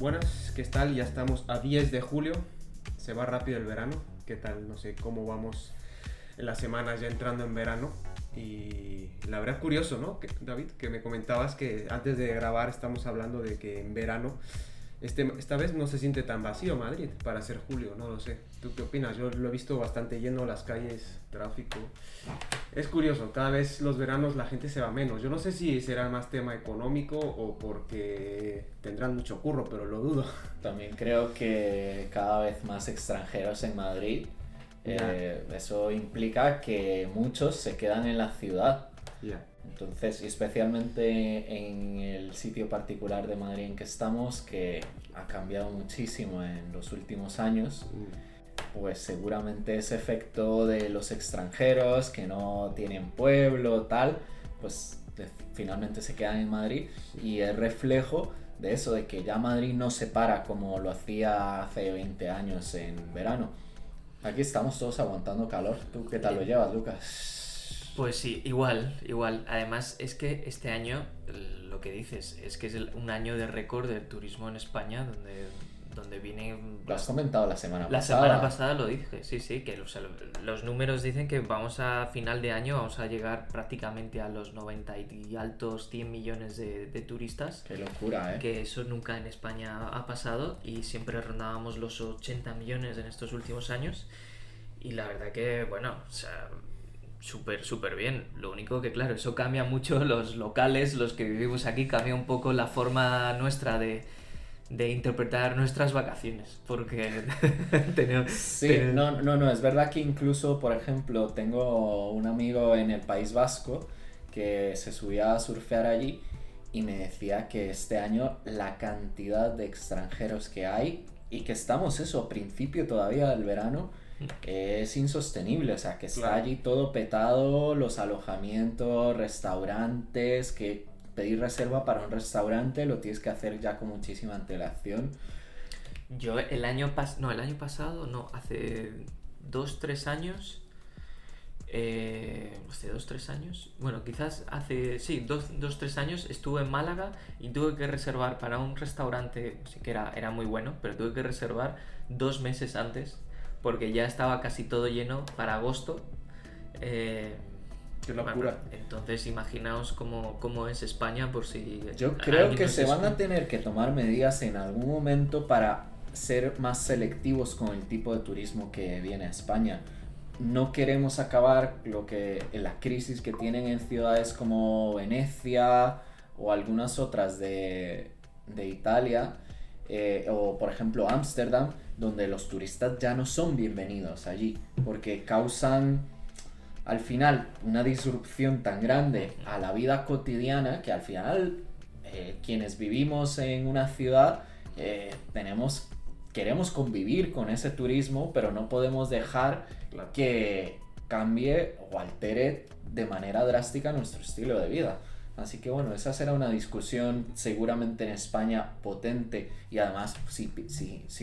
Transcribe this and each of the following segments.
Buenas, ¿qué tal? Ya estamos a 10 de julio, se va rápido el verano. ¿Qué tal? No sé cómo vamos en las semanas ya entrando en verano. Y la verdad curioso, ¿no? David, que me comentabas que antes de grabar estamos hablando de que en verano esta vez no se siente tan vacío Madrid para ser julio, no lo sé. ¿Tú qué opinas? Yo lo he visto bastante lleno, las calles, tráfico. Es curioso, cada vez los veranos la gente se va menos. Yo no sé si será más tema económico o porque tendrán mucho curro, pero lo dudo. También creo que cada vez más extranjeros en Madrid. Eso implica que muchos se quedan en la ciudad. Entonces, y especialmente en el sitio particular de Madrid en que estamos, que ha cambiado muchísimo en los últimos años, pues seguramente ese efecto de los extranjeros que no tienen pueblo, tal, pues finalmente se quedan en Madrid, y es reflejo de eso, de que ya Madrid no se para como lo hacía hace 20 años en verano. Aquí estamos todos aguantando calor. ¿Tú qué tal lo llevas, Lucas? Pues sí, igual. Además, es que este año, lo que dices, es que es un año de récord del turismo en España, donde viene... Lo has comentado la semana pasada. La semana pasada lo dije, sí, que los números dicen que vamos a final de año, vamos a llegar prácticamente a los 90 y altos 100 millones de turistas. Qué locura, ¿eh? Que eso nunca en España ha pasado, y siempre rondábamos los 80 millones en estos últimos años. Y la verdad que, bueno, o sea... súper bien. Lo único que, claro, eso cambia mucho los locales, los que vivimos aquí, cambia un poco la forma nuestra de interpretar nuestras vacaciones, porque tenemos... Sí, no, es verdad que incluso, por ejemplo, tengo un amigo en el País Vasco que se subía a surfear allí y me decía que este año la cantidad de extranjeros que hay, y que estamos eso, a principio todavía del verano, es insostenible, o sea, que está allí todo petado, los alojamientos, restaurantes, que pedir reserva para un restaurante lo tienes que hacer ya con muchísima antelación. Yo hace 2-3 años, hace 2-3 años, bueno, quizás hace, sí, 2-3 años estuve en Málaga y tuve que reservar para un restaurante, sí que era muy bueno, pero tuve que reservar 2 meses antes, porque ya estaba casi todo lleno para agosto. Qué locura. Bueno, entonces imaginaos cómo es España, por si... Yo creo que se van a tener que tomar medidas en algún momento para ser más selectivos con el tipo de turismo que viene a España. No queremos acabar la crisis que tienen en ciudades como Venecia o algunas otras de Italia, o por ejemplo Ámsterdam, donde los turistas ya no son bienvenidos allí porque causan al final una disrupción tan grande a la vida cotidiana que al final quienes vivimos en una ciudad queremos convivir con ese turismo, pero no podemos dejar que cambie o altere de manera drástica nuestro estilo de vida. Así que bueno, esa será una discusión seguramente en España potente, y además si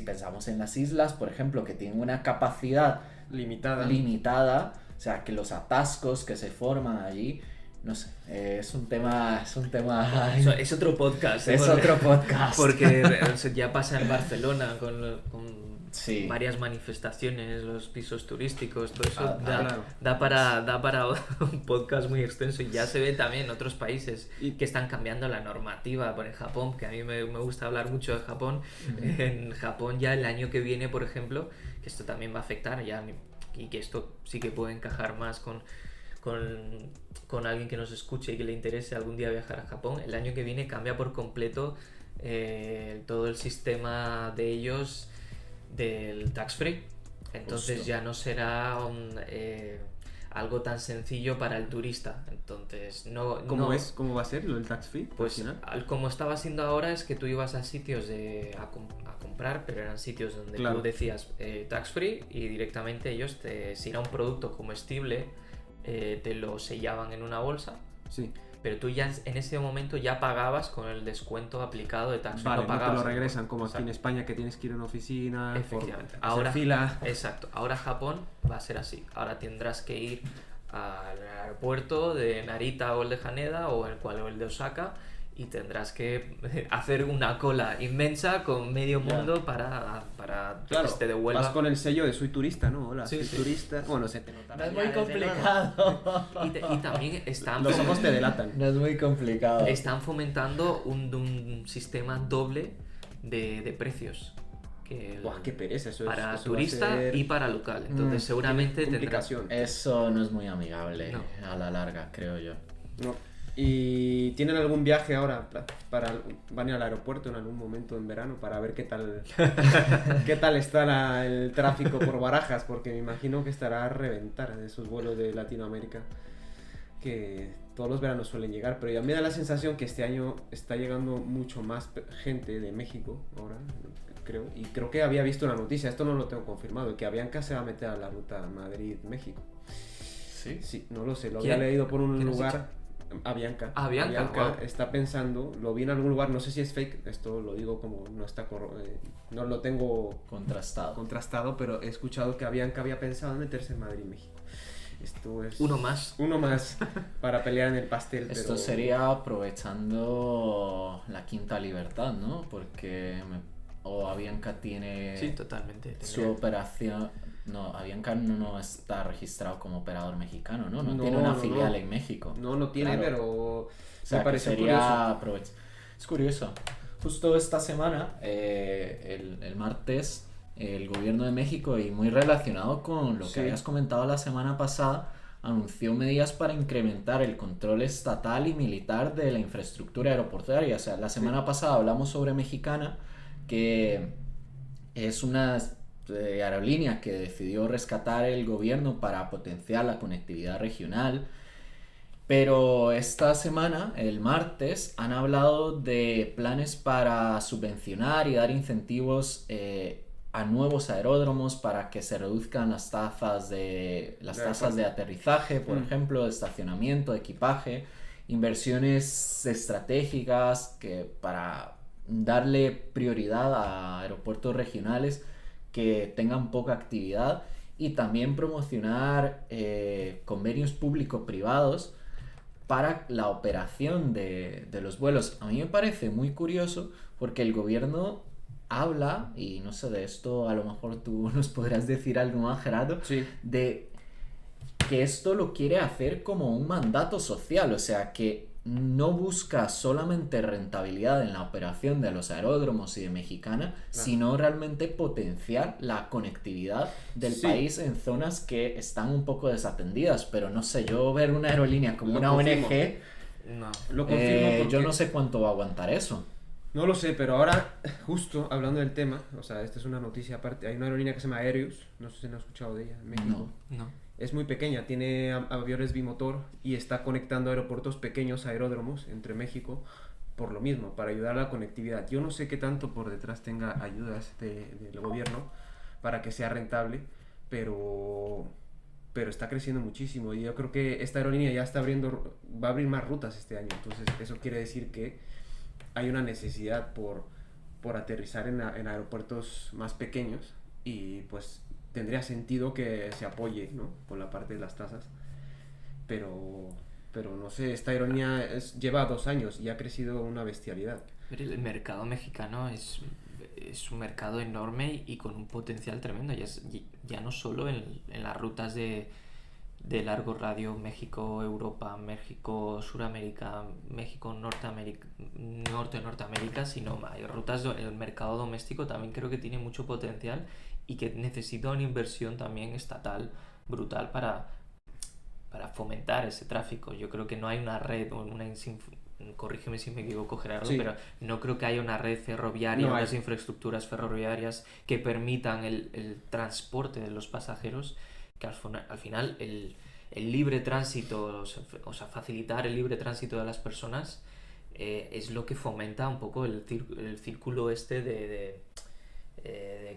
pensamos en las islas, por ejemplo, que tienen una capacidad limitada, o sea, que los atascos que se forman allí, no sé, es un tema... Es otro podcast. Es otro podcast. Porque ya pasa en Barcelona con sí, varias manifestaciones, los pisos turísticos, todo eso claro. da para un podcast muy extenso, y ya se ve también en otros países que están cambiando la normativa. Por en Japón, que a mí me gusta hablar mucho de Japón. En Japón ya el año que viene, por ejemplo, que esto también va a afectar ya, y que esto sí que puede encajar más con alguien que nos escuche y que le interese algún día viajar a Japón. El año que viene cambia por completo todo el sistema de ellos del tax free. Entonces justo, ya no será algo tan sencillo para el turista. Entonces ¿Cómo va a ser lo del tax free? Pues como estaba siendo ahora, es que tú ibas a sitios a comprar, pero eran sitios donde tú decías tax free, y directamente ellos si era un producto comestible, te lo sellaban en una bolsa. Sí. Pero tú ya en ese momento ya pagabas con el descuento aplicado de tax free. Vale, no pagabas, no te lo regresan como aquí en España, que tienes que ir a una oficina. Efectivamente. Ahora fila. Exacto. Ahora Japón va a ser así. Ahora tendrás que ir al aeropuerto de Narita o el de Haneda o el de Osaka, y tendrás que hacer una cola inmensa con medio mundo para claro, que te devuelva. Vas con el sello de soy turista, ¿no? Hola, Sí, soy sí. turista. Bueno, se te nota. No es muy complicado. Y también Los ojos te delatan. No es muy complicado. están fomentando un sistema doble de precios. Buah, qué pereza eso. Para eso turista va a ser... y para local. Entonces seguramente tendrás... complicación. Eso no es muy amigable No. a la larga, creo yo. No. ¿Y tienen algún viaje ahora van al aeropuerto en algún momento en verano para ver qué tal está el tráfico por Barajas? Porque me imagino que estará a reventar de esos vuelos de Latinoamérica que todos los veranos suelen llegar, pero ya me da la sensación que este año está llegando mucho más gente de México ahora, creo, y creo que había visto una noticia, esto no lo tengo confirmado, que Avianca se va a meter a la ruta Madrid-México. ¿Sí? Sí, no lo sé, lo ¿Quién? había leído por un ¿Quién has lugar. Avianca. Avianca, wow. Está pensando, lo vi en algún lugar, no sé si es fake, esto lo digo como no está no lo tengo contrastado, pero he escuchado que Avianca había pensado en meterse en Madrid y México. Esto es Uno más para pelear en el pastel. Esto pero... sería aprovechando la quinta libertad, ¿no? Porque Avianca tiene Sí, totalmente. su operación. No, Avianca no está registrado como operador mexicano, ¿no? No No, tiene una no, filial no. en México. No tiene, Claro. pero O sea, me parece sería curioso. Es curioso. Justo esta semana, el martes, el gobierno de México, y muy relacionado con lo que Sí. habías comentado la semana pasada, anunció medidas para incrementar el control estatal y militar de la infraestructura aeroportuaria. O sea, la semana pasada hablamos sobre Mexicana, que es una aerolínea que decidió rescatar el gobierno para potenciar la conectividad regional. Pero esta semana, el martes, han hablado de planes para subvencionar y dar incentivos a nuevos aeródromos para que se reduzcan las tasas de aterrizaje, por ejemplo, de estacionamiento, de equipaje, inversiones estratégicas para darle prioridad a aeropuertos regionales que tengan poca actividad, y también promocionar convenios público-privados para la operación de los vuelos. A mí me parece muy curioso porque el gobierno habla, y no sé, de esto a lo mejor tú nos podrás decir algo más, Gerardo, Sí. de que esto lo quiere hacer como un mandato social, o sea, que no busca solamente rentabilidad en la operación de los aeródromos y de Mexicana, sino realmente potenciar la conectividad del país en zonas que están un poco desatendidas. Pero no sé, yo ver una aerolínea como una confirmo. ONG, No. Lo confirmo porque... yo no sé cuánto va a aguantar eso. No lo sé, pero ahora, justo hablando del tema, o sea, esta es una noticia aparte, hay una aerolínea que se llama Aereus, no sé si han escuchado de ella, en México. No. Es muy pequeña, tiene aviones bimotor y está conectando aeropuertos pequeños, aeródromos, entre México, por lo mismo, para ayudar a la conectividad. Yo no sé qué tanto por detrás tenga ayudas del gobierno para que sea rentable, pero está creciendo muchísimo, y yo creo que esta aerolínea ya va a abrir más rutas este año. Entonces eso quiere decir que hay una necesidad por aterrizar en aeropuertos más pequeños, y pues tendría sentido que se apoye, ¿no?, con la parte de las tasas, pero no sé, esta aerolínea lleva 2 años y ha crecido una bestialidad. Pero el mercado mexicano es un mercado enorme y con un potencial tremendo, ya no solo en las rutas de largo radio, México-Europa, México-Suramérica, México-Norteamérica, sino hay rutas, el mercado doméstico también creo que tiene mucho potencial y que necesita una inversión también estatal brutal para fomentar ese tráfico. Yo creo que no hay una red, corrígeme si me equivoco, Gerardo, Sí. pero no creo que haya una red ferroviaria, No hay. unas infraestructuras ferroviarias que permitan el transporte de los pasajeros, que al final el libre tránsito, o sea, facilitar el libre tránsito de las personas es lo que fomenta un poco el círculo este de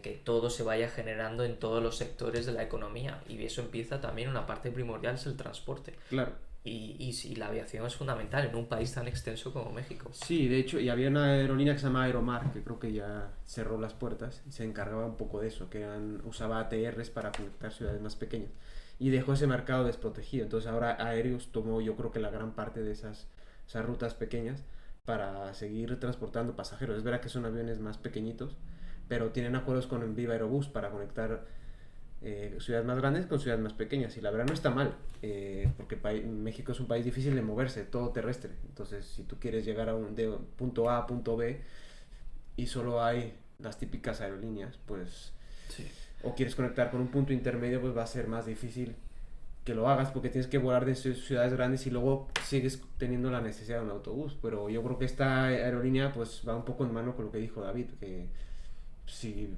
que todo se vaya generando en todos los sectores de la economía, y eso empieza también, una parte primordial es el transporte. Claro. Y la aviación es fundamental en un país tan extenso como México. Sí, de hecho, y había una aerolínea que se llama Aeromar, que creo que ya cerró las puertas, y se encargaba un poco de eso, que usaba ATRs para conectar ciudades más pequeñas, y dejó ese mercado desprotegido. Entonces ahora Aereus tomó, yo creo que la gran parte de esas rutas pequeñas, para seguir transportando pasajeros. Es verdad que son aviones más pequeñitos, pero tienen acuerdos con Viva Aerobús para conectar ciudades más grandes con ciudades más pequeñas, y la verdad no está mal, porque México es un país difícil de moverse, todo terrestre. Entonces, si tú quieres llegar de punto A a punto B y solo hay las típicas aerolíneas, pues Sí. o quieres conectar con un punto intermedio, pues va a ser más difícil que lo hagas, porque tienes que volar de ciudades grandes y luego sigues teniendo la necesidad de un autobús. Pero yo creo que esta aerolínea pues va un poco en mano con lo que dijo David, que si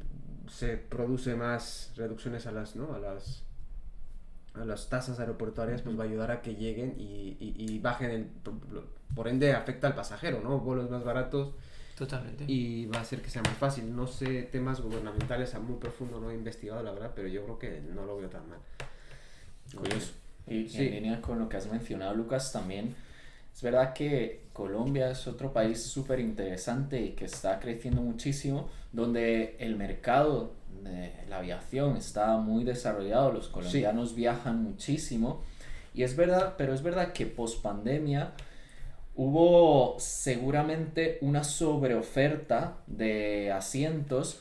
se produce más reducciones a las tasas aeroportuarias, pues va a ayudar a que lleguen y bajen por ende afecta al pasajero, ¿no? Vuelos más baratos. Totalmente. Y va a hacer que sea más fácil. No sé, temas gubernamentales a muy profundo no he investigado, la verdad, pero yo creo que no lo veo tan mal. Curioso. Y Sí. en línea con lo que has mencionado, Lucas, también es verdad que Colombia es otro país súper interesante y que está creciendo muchísimo, donde el mercado de la aviación está muy desarrollado, los colombianos viajan muchísimo, y es verdad, pero es verdad que post pandemia hubo seguramente una sobreoferta de asientos,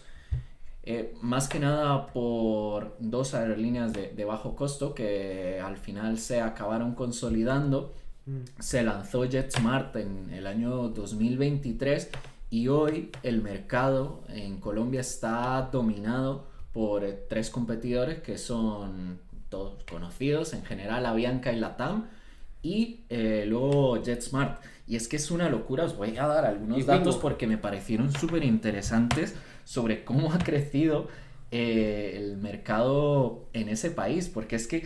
más que nada por dos aerolíneas de bajo costo que al final se acabaron consolidando. Se lanzó JetSmart en el año 2023 y hoy el mercado en Colombia está dominado por tres competidores que son todos conocidos, en general Avianca y LATAM, y luego JetSmart. Y es que es una locura, os voy a dar algunos datos porque me parecieron súper interesantes sobre cómo ha crecido el mercado en ese país, porque es que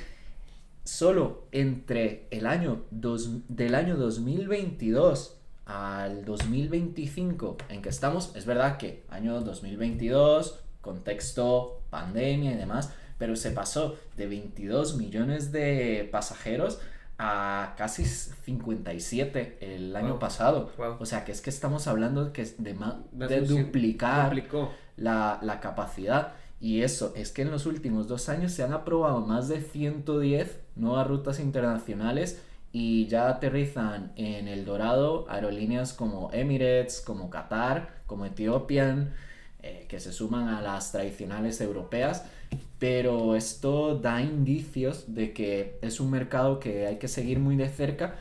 solo entre del año 2022 al 2025 en que estamos, es verdad que año 2022, contexto pandemia y demás, pero se pasó de 22 millones de pasajeros a casi 57 el año pasado. Wow. O sea que es que estamos hablando de duplicar la capacidad. Y eso, es que en los últimos 2 años se han aprobado más de 110 nuevas rutas internacionales y ya aterrizan en El Dorado aerolíneas como Emirates, como Qatar, como Ethiopian, que se suman a las tradicionales europeas. Pero esto da indicios de que es un mercado que hay que seguir muy de cerca.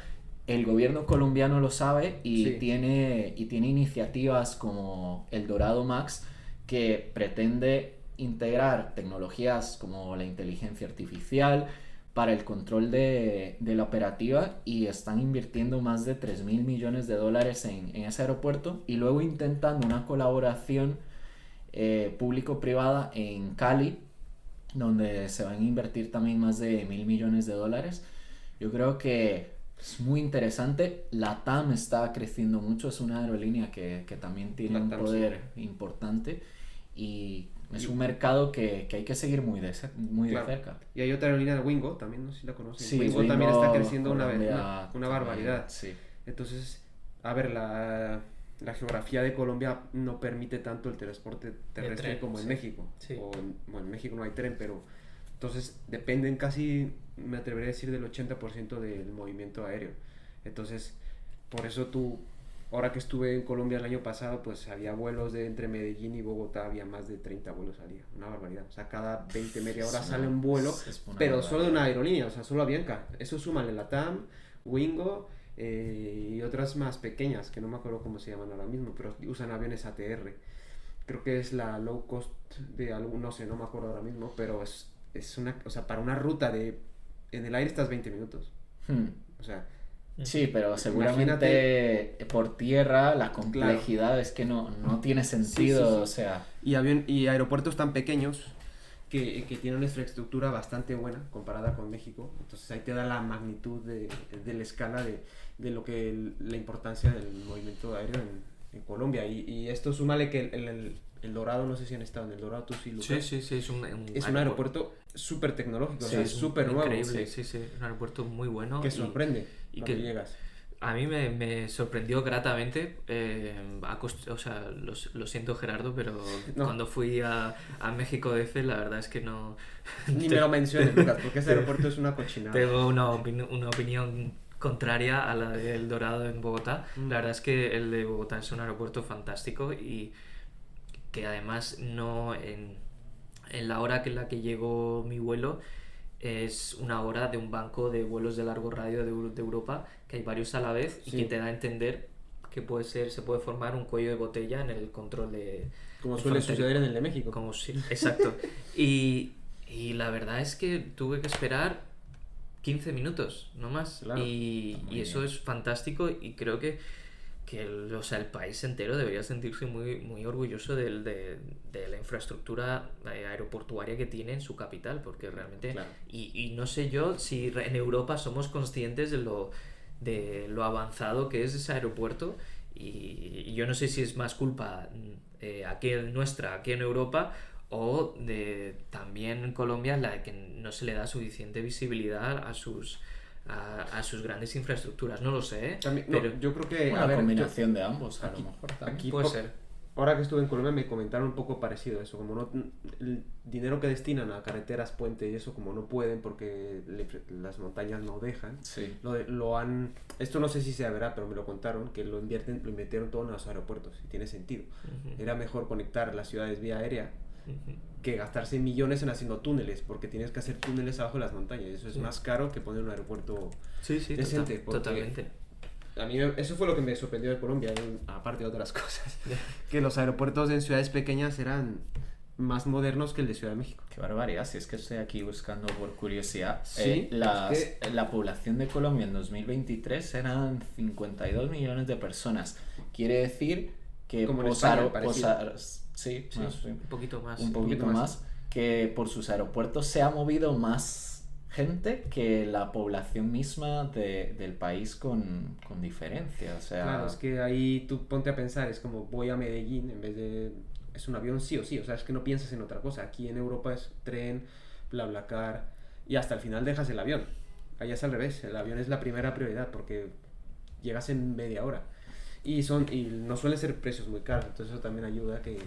El gobierno colombiano lo sabe y tiene iniciativas como El Dorado Max, que pretende integrar tecnologías como la inteligencia artificial para el control de la operativa, y están invirtiendo más de $3.000 millones en ese aeropuerto, y luego intentando una colaboración público-privada en Cali, donde se van a invertir también más de $1.000 millones. Yo creo que es muy interesante. LATAM está creciendo mucho, es una aerolínea que también tiene un poder importante, y es un mercado que hay que seguir muy de cerca. Y hay otra aerolínea, Wingo, también, no sé si la conoces. Sí, Wingo también está creciendo una también, barbaridad. Sí. Entonces, a ver, la geografía de Colombia no permite tanto el transporte terrestre como en México. Sí. Bueno, en México no hay tren, pero entonces dependen casi, me atrevería a decir, del 80% del movimiento aéreo. Entonces, por eso ahora que estuve en Colombia el año pasado, pues había vuelos entre Medellín y Bogotá, había más de 30 vuelos al día, una barbaridad. O sea, cada 20, media hora sale un vuelo, pero solo de una aerolínea, o sea, solo Avianca. Eso súmale LATAM, Wingo y otras más pequeñas, que no me acuerdo cómo se llaman ahora mismo, pero usan aviones ATR. Creo que es la low cost de algún, no sé, no me acuerdo ahora mismo, pero es una, o sea, para una ruta en el aire estás 20 minutos. O sea, sí, pero seguramente por tierra la complejidad es que no tiene sentido. Sí. O sea, y aeropuertos tan pequeños que tienen una infraestructura bastante buena comparada con México. Entonces ahí te da la magnitud de la escala de lo que la importancia del movimiento aéreo en Colombia. Y esto súmale que el Dorado, no sé si han estado en El Dorado, tú sí, Lucas. Sí, es un aeropuerto súper tecnológico, o sea, es súper nuevo. Increíble, sí, un aeropuerto muy bueno. Que sorprende y cuando que llegas. A mí me sorprendió gratamente, o sea, lo siento Gerardo, pero cuando fui a México DF, la verdad es que no... Ni me lo menciones, Lucas, porque ese aeropuerto es una cochinada. Tengo una opinión contraria a la de El Dorado en Bogotá. La verdad es que el de Bogotá es un aeropuerto fantástico y que además no en la hora en la que llegó mi vuelo es una hora de un banco de vuelos de largo radio de Europa, que hay varios a la vez y que te da a entender que se puede formar un cuello de botella en el control de... Como suele suceder en el de México. Exacto. Y la verdad es que tuve que esperar 15 minutos, no más. Claro. Y eso es fantástico y creo que el país entero debería sentirse muy, muy orgulloso de la infraestructura aeroportuaria que tiene en su capital, porque realmente... Claro. Y no sé yo si en Europa somos conscientes de lo avanzado que es ese aeropuerto y yo no sé si es más culpa aquí en Europa o de también en Colombia la que no se le da suficiente visibilidad a sus grandes infraestructuras, no lo sé, También, pero yo creo que una combinación de ambos, a lo mejor aquí puede ser. Ahora que estuve en Colombia me comentaron un poco parecido a eso, como el dinero que destinan a carreteras, puentes y eso, como no pueden porque las montañas no dejan, sí. Esto no sé si se verá, pero me lo contaron, que lo invirtieron todo en los aeropuertos, y tiene sentido. Era mejor conectar las ciudades vía aérea que gastarse millones en haciendo túneles, porque tienes que hacer túneles abajo de las montañas, eso es más caro que poner un aeropuerto decente. Totalmente. A mí eso fue lo que me sorprendió de Colombia, aparte de otras cosas, que los aeropuertos en ciudades pequeñas eran más modernos que el de Ciudad de México. Qué barbaridad, si es que estoy aquí buscando por curiosidad. Sí, la población de Colombia en 2023 eran 52 millones de personas. Quiere decir que como en España, sí, un poquito más. Un poquito más, que por sus aeropuertos se ha movido más gente que la población misma del país con diferencia, o sea... Claro, es que ahí tú ponte a pensar, es como voy a Medellín en vez de... Es un avión sí o sí, o sea, es que no piensas en otra cosa. Aquí en Europa es tren, BlaBlaCar, y hasta el final dejas el avión. Allá es al revés, el avión es la primera prioridad porque llegas en media hora. Y no suelen ser precios muy caros, entonces eso también ayuda a que...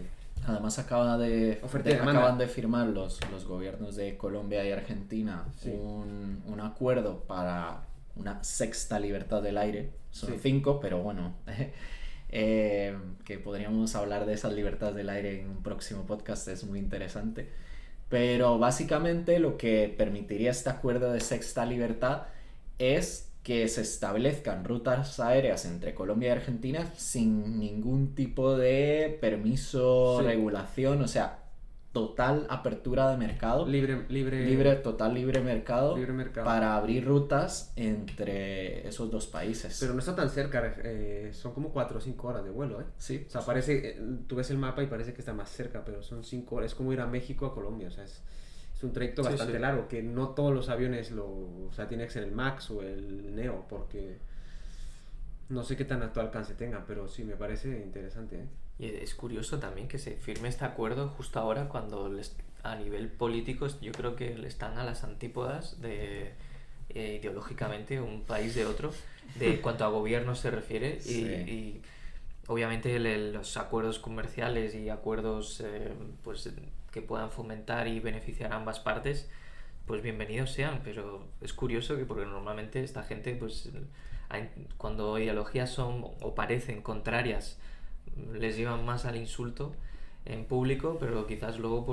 Además acaban de firmar los gobiernos de Colombia y Argentina un acuerdo para una sexta libertad del aire. Son 5, pero bueno, que podríamos hablar de esas libertades del aire en un próximo podcast, es muy interesante. Pero básicamente lo que permitiría este acuerdo de sexta libertad es que se establezcan rutas aéreas entre Colombia y Argentina sin ningún tipo de permiso, regulación, o sea, total apertura de mercado. Total libre mercado para abrir rutas entre esos dos países. Pero no está tan cerca, son como 4 o 5 horas de vuelo, ¿eh? Sí. O sea, tú ves el mapa y parece que está más cerca, pero son 5 horas, es como ir a México a Colombia, o sea, es un trayecto bastante largo, que no todos los aviones o sea, tiene que ser el MAX o el Neo, porque no sé qué tan alto alcance tengan, pero sí, me parece interesante, ¿eh? Y es curioso también que se firme este acuerdo justo ahora cuando a nivel político yo creo que están a las antípodas de ideológicamente un país de otro, de cuanto a gobierno se refiere, y obviamente los acuerdos comerciales y acuerdos pues que puedan fomentar y beneficiar a ambas partes, pues bienvenidos sean, pero es curioso que porque normalmente esta gente pues cuando ideologías son o parecen contrarias les llevan más al insulto en público, pero quizás luego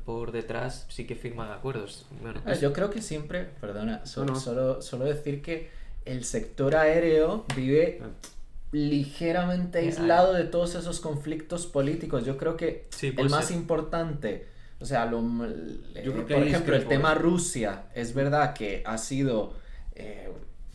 por detrás sí que firman acuerdos. Bueno, yo creo que siempre, perdona, solo decir que el sector aéreo vive ligeramente aislado de todos esos conflictos políticos. Yo creo que el más importante, o sea, por ejemplo, el tema Rusia, es verdad que ha sido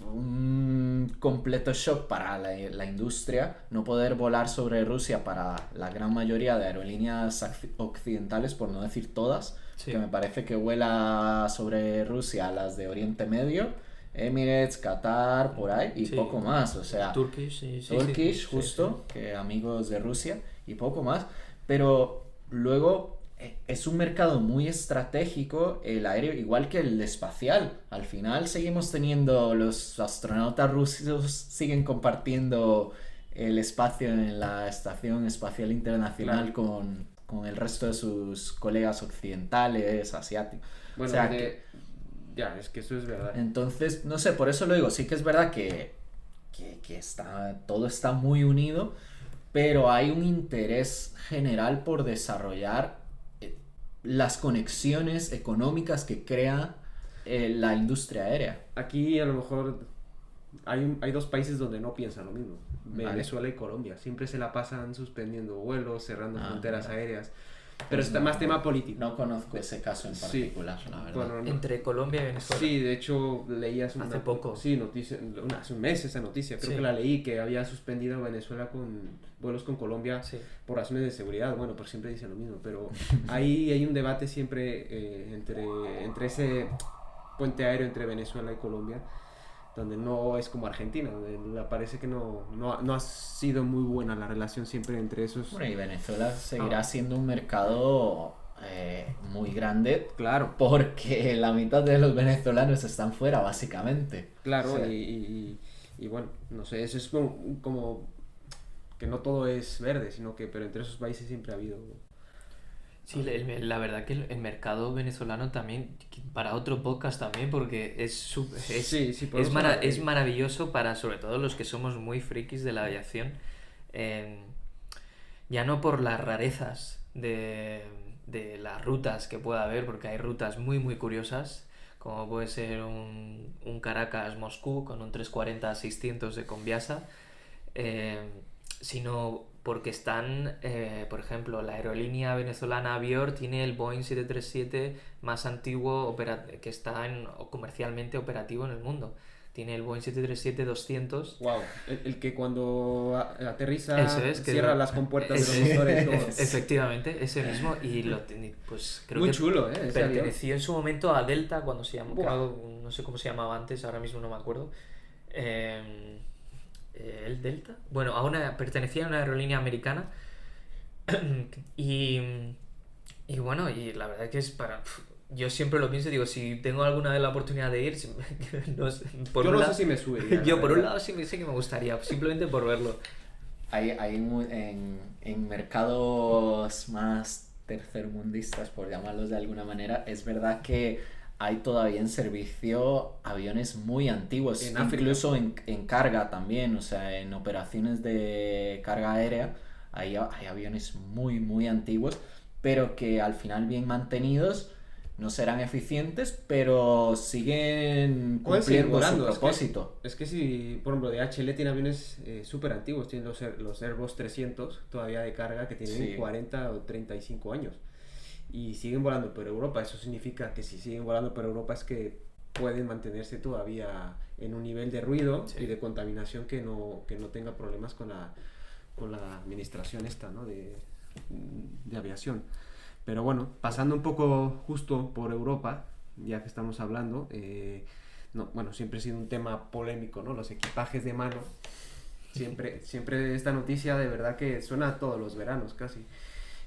un completo shock para la industria no poder volar sobre Rusia para la gran mayoría de aerolíneas occidentales, por no decir todas, que me parece que vuela sobre Rusia las de Oriente Medio, Emirates, Qatar, por ahí, y poco más, o sea, Turkish, justo, que amigos de Rusia, y poco más, pero luego es un mercado muy estratégico el aéreo, igual que el espacial. Al final seguimos teniendo, los astronautas rusos siguen compartiendo el espacio en la Estación Espacial Internacional con el resto de sus colegas occidentales, asiáticos. Bueno, o sea, Ya, es que eso es verdad. Entonces, no sé, por eso lo digo, sí que es verdad que todo está muy unido, pero hay un interés general por desarrollar las conexiones económicas que crea la industria aérea. Aquí a lo mejor hay dos países donde no piensan lo mismo. Venezuela y Colombia. Siempre se la pasan suspendiendo vuelos, cerrando fronteras aéreas. Pero está más tema político. No conozco ese caso en particular, la verdad. Bueno, entre Colombia y Venezuela. Sí, de hecho leías hace poco. Sí, hace un mes esa noticia. Creo que la leí, que había suspendido Venezuela con vuelos con Colombia por razones de seguridad. Bueno, pues siempre dicen lo mismo. Pero ahí hay un debate siempre entre ese puente aéreo entre Venezuela y Colombia, donde no es como Argentina, donde parece que no ha sido muy buena la relación siempre entre esos. Bueno, y Venezuela seguirá siendo un mercado muy grande, claro, porque la mitad de los venezolanos están fuera, básicamente. Claro, sí. Y bueno, no sé, eso es como que no todo es verde, sino que pero entre esos países siempre ha habido. Sí, la verdad que el mercado venezolano también, para otro podcast también, porque es maravilloso para sobre todo los que somos muy frikis de la aviación, ya no por las rarezas de las rutas que pueda haber, porque hay rutas muy muy curiosas, como puede ser un Caracas-Moscú con un 340-600 de Conviasa, sino porque están, por ejemplo, la aerolínea venezolana Avior tiene el Boeing 737 más antiguo que está comercialmente operativo en el mundo. Tiene el Boeing 737-200. Wow, el que cuando aterriza cierra las compuertas de los motores. Efectivamente, ese mismo. Y pues creo muy que chulo, perteneció en su momento a Delta cuando se llamaba, no sé cómo se llamaba antes, ahora mismo no me acuerdo. ¿El Delta? Bueno, pertenecía a una aerolínea americana. y bueno, y la verdad que es para... Yo siempre lo pienso, digo, si tengo alguna vez la oportunidad de ir, no sé, yo no sé si me subiría. Yo por un lado sí sé que me gustaría, simplemente por verlo. Hay en mercados más tercermundistas, por llamarlos de alguna manera, es verdad que hay todavía en servicio aviones muy antiguos, incluso en carga también, o sea, en operaciones de carga aérea hay aviones muy muy antiguos, pero que al final bien mantenidos, no serán eficientes, pero siguen cumpliendo su propósito. Es que si, por ejemplo, DHL tiene aviones súper antiguos, tienen los Airbus 300 todavía de carga que tienen 40 o 35 años. Y siguen volando por Europa. Eso significa que si siguen volando por Europa es que pueden mantenerse todavía en un nivel de ruido y de contaminación que no tenga problemas con la administración esta, ¿no? de aviación. Pero bueno, pasando un poco justo por Europa, ya que estamos hablando, siempre ha sido un tema polémico, ¿no? Los equipajes de mano. Siempre esta noticia de verdad que suena todos los veranos casi.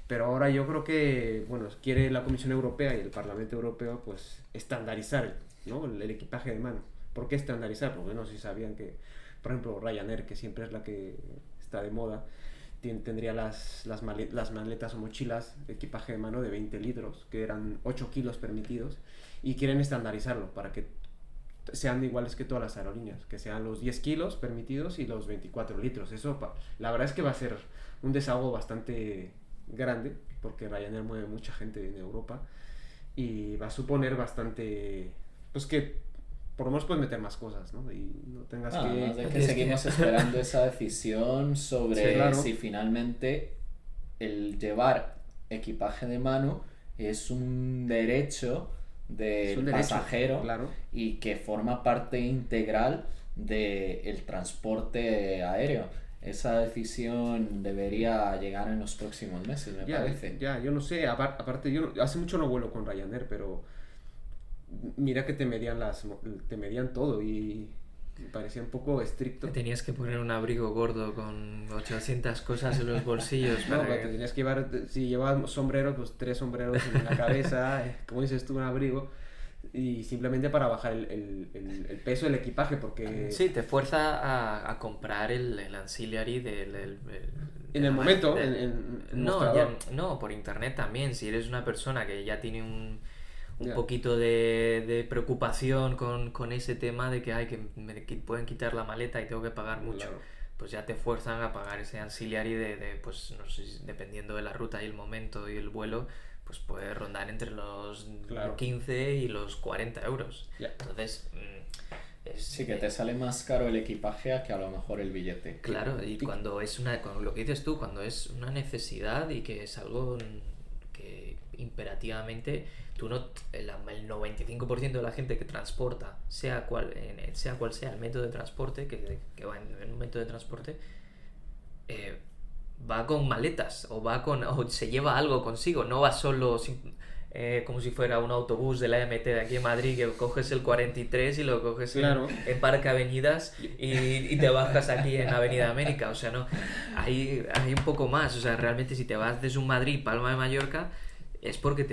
Pero ahora yo creo que, quiere la Comisión Europea y el Parlamento Europeo, pues, estandarizar, ¿no? el equipaje de mano. ¿Por qué estandarizar? Porque no sé si sabían que, por ejemplo, Ryanair, que siempre es la que está de moda, tendría las maletas o mochilas de equipaje de mano de 20 litros, que eran 8 kilos permitidos, y quieren estandarizarlo para que sean iguales que todas las aerolíneas, que sean los 10 kilos permitidos y los 24 litros. Eso, la verdad es que va a ser un desahogo bastante grande, porque Ryanair mueve mucha gente en Europa y va a suponer bastante, pues que por lo menos puedes meter más cosas, ¿no? Y no tengas más de que seguimos esperando esa decisión sobre si finalmente el llevar equipaje de mano es un derecho del pasajero, y que forma parte integral del transporte aéreo. Esa decisión debería llegar en los próximos meses, me parece. Yo no sé, aparte yo hace mucho no vuelo con Ryanair, pero mira que te medían todo y me parecía un poco estricto. Tenías que poner un abrigo gordo con 800 cosas en los bolsillos. No, pero tenías que llevar, si llevabas sombrero, pues 3 sombreros en la cabeza, como dices tú, un abrigo. Y simplemente para bajar el peso del equipaje, porque... Sí, te fuerza a comprar el ancillary en el momento, no, por internet también. Si eres una persona que ya tiene un poquito de preocupación con ese tema de que, que me pueden quitar la maleta y tengo que pagar mucho. Claro. Pues ya te fuerzan a pagar ese ancillary pues no sé, dependiendo de la ruta y el momento y el vuelo, pues puede rondar entre los 15 y los 40 euros. Entonces... sí, que te sale más caro el equipaje que a lo mejor el billete. Claro, y cuando lo que dices tú, cuando es una necesidad y que es algo que imperativamente tú no, el 95% de la gente que transporta, sea cual sea el método de transporte, que va en un método de transporte, va con maletas o se lleva algo consigo, no va solo como si fuera un autobús de la MT de aquí en Madrid, que coges el 43 y lo coges en Parque Avenidas y te bajas aquí en Avenida América. O sea, no, hay un poco más. O sea, realmente si te vas desde un Madrid, Palma de Mallorca, es porque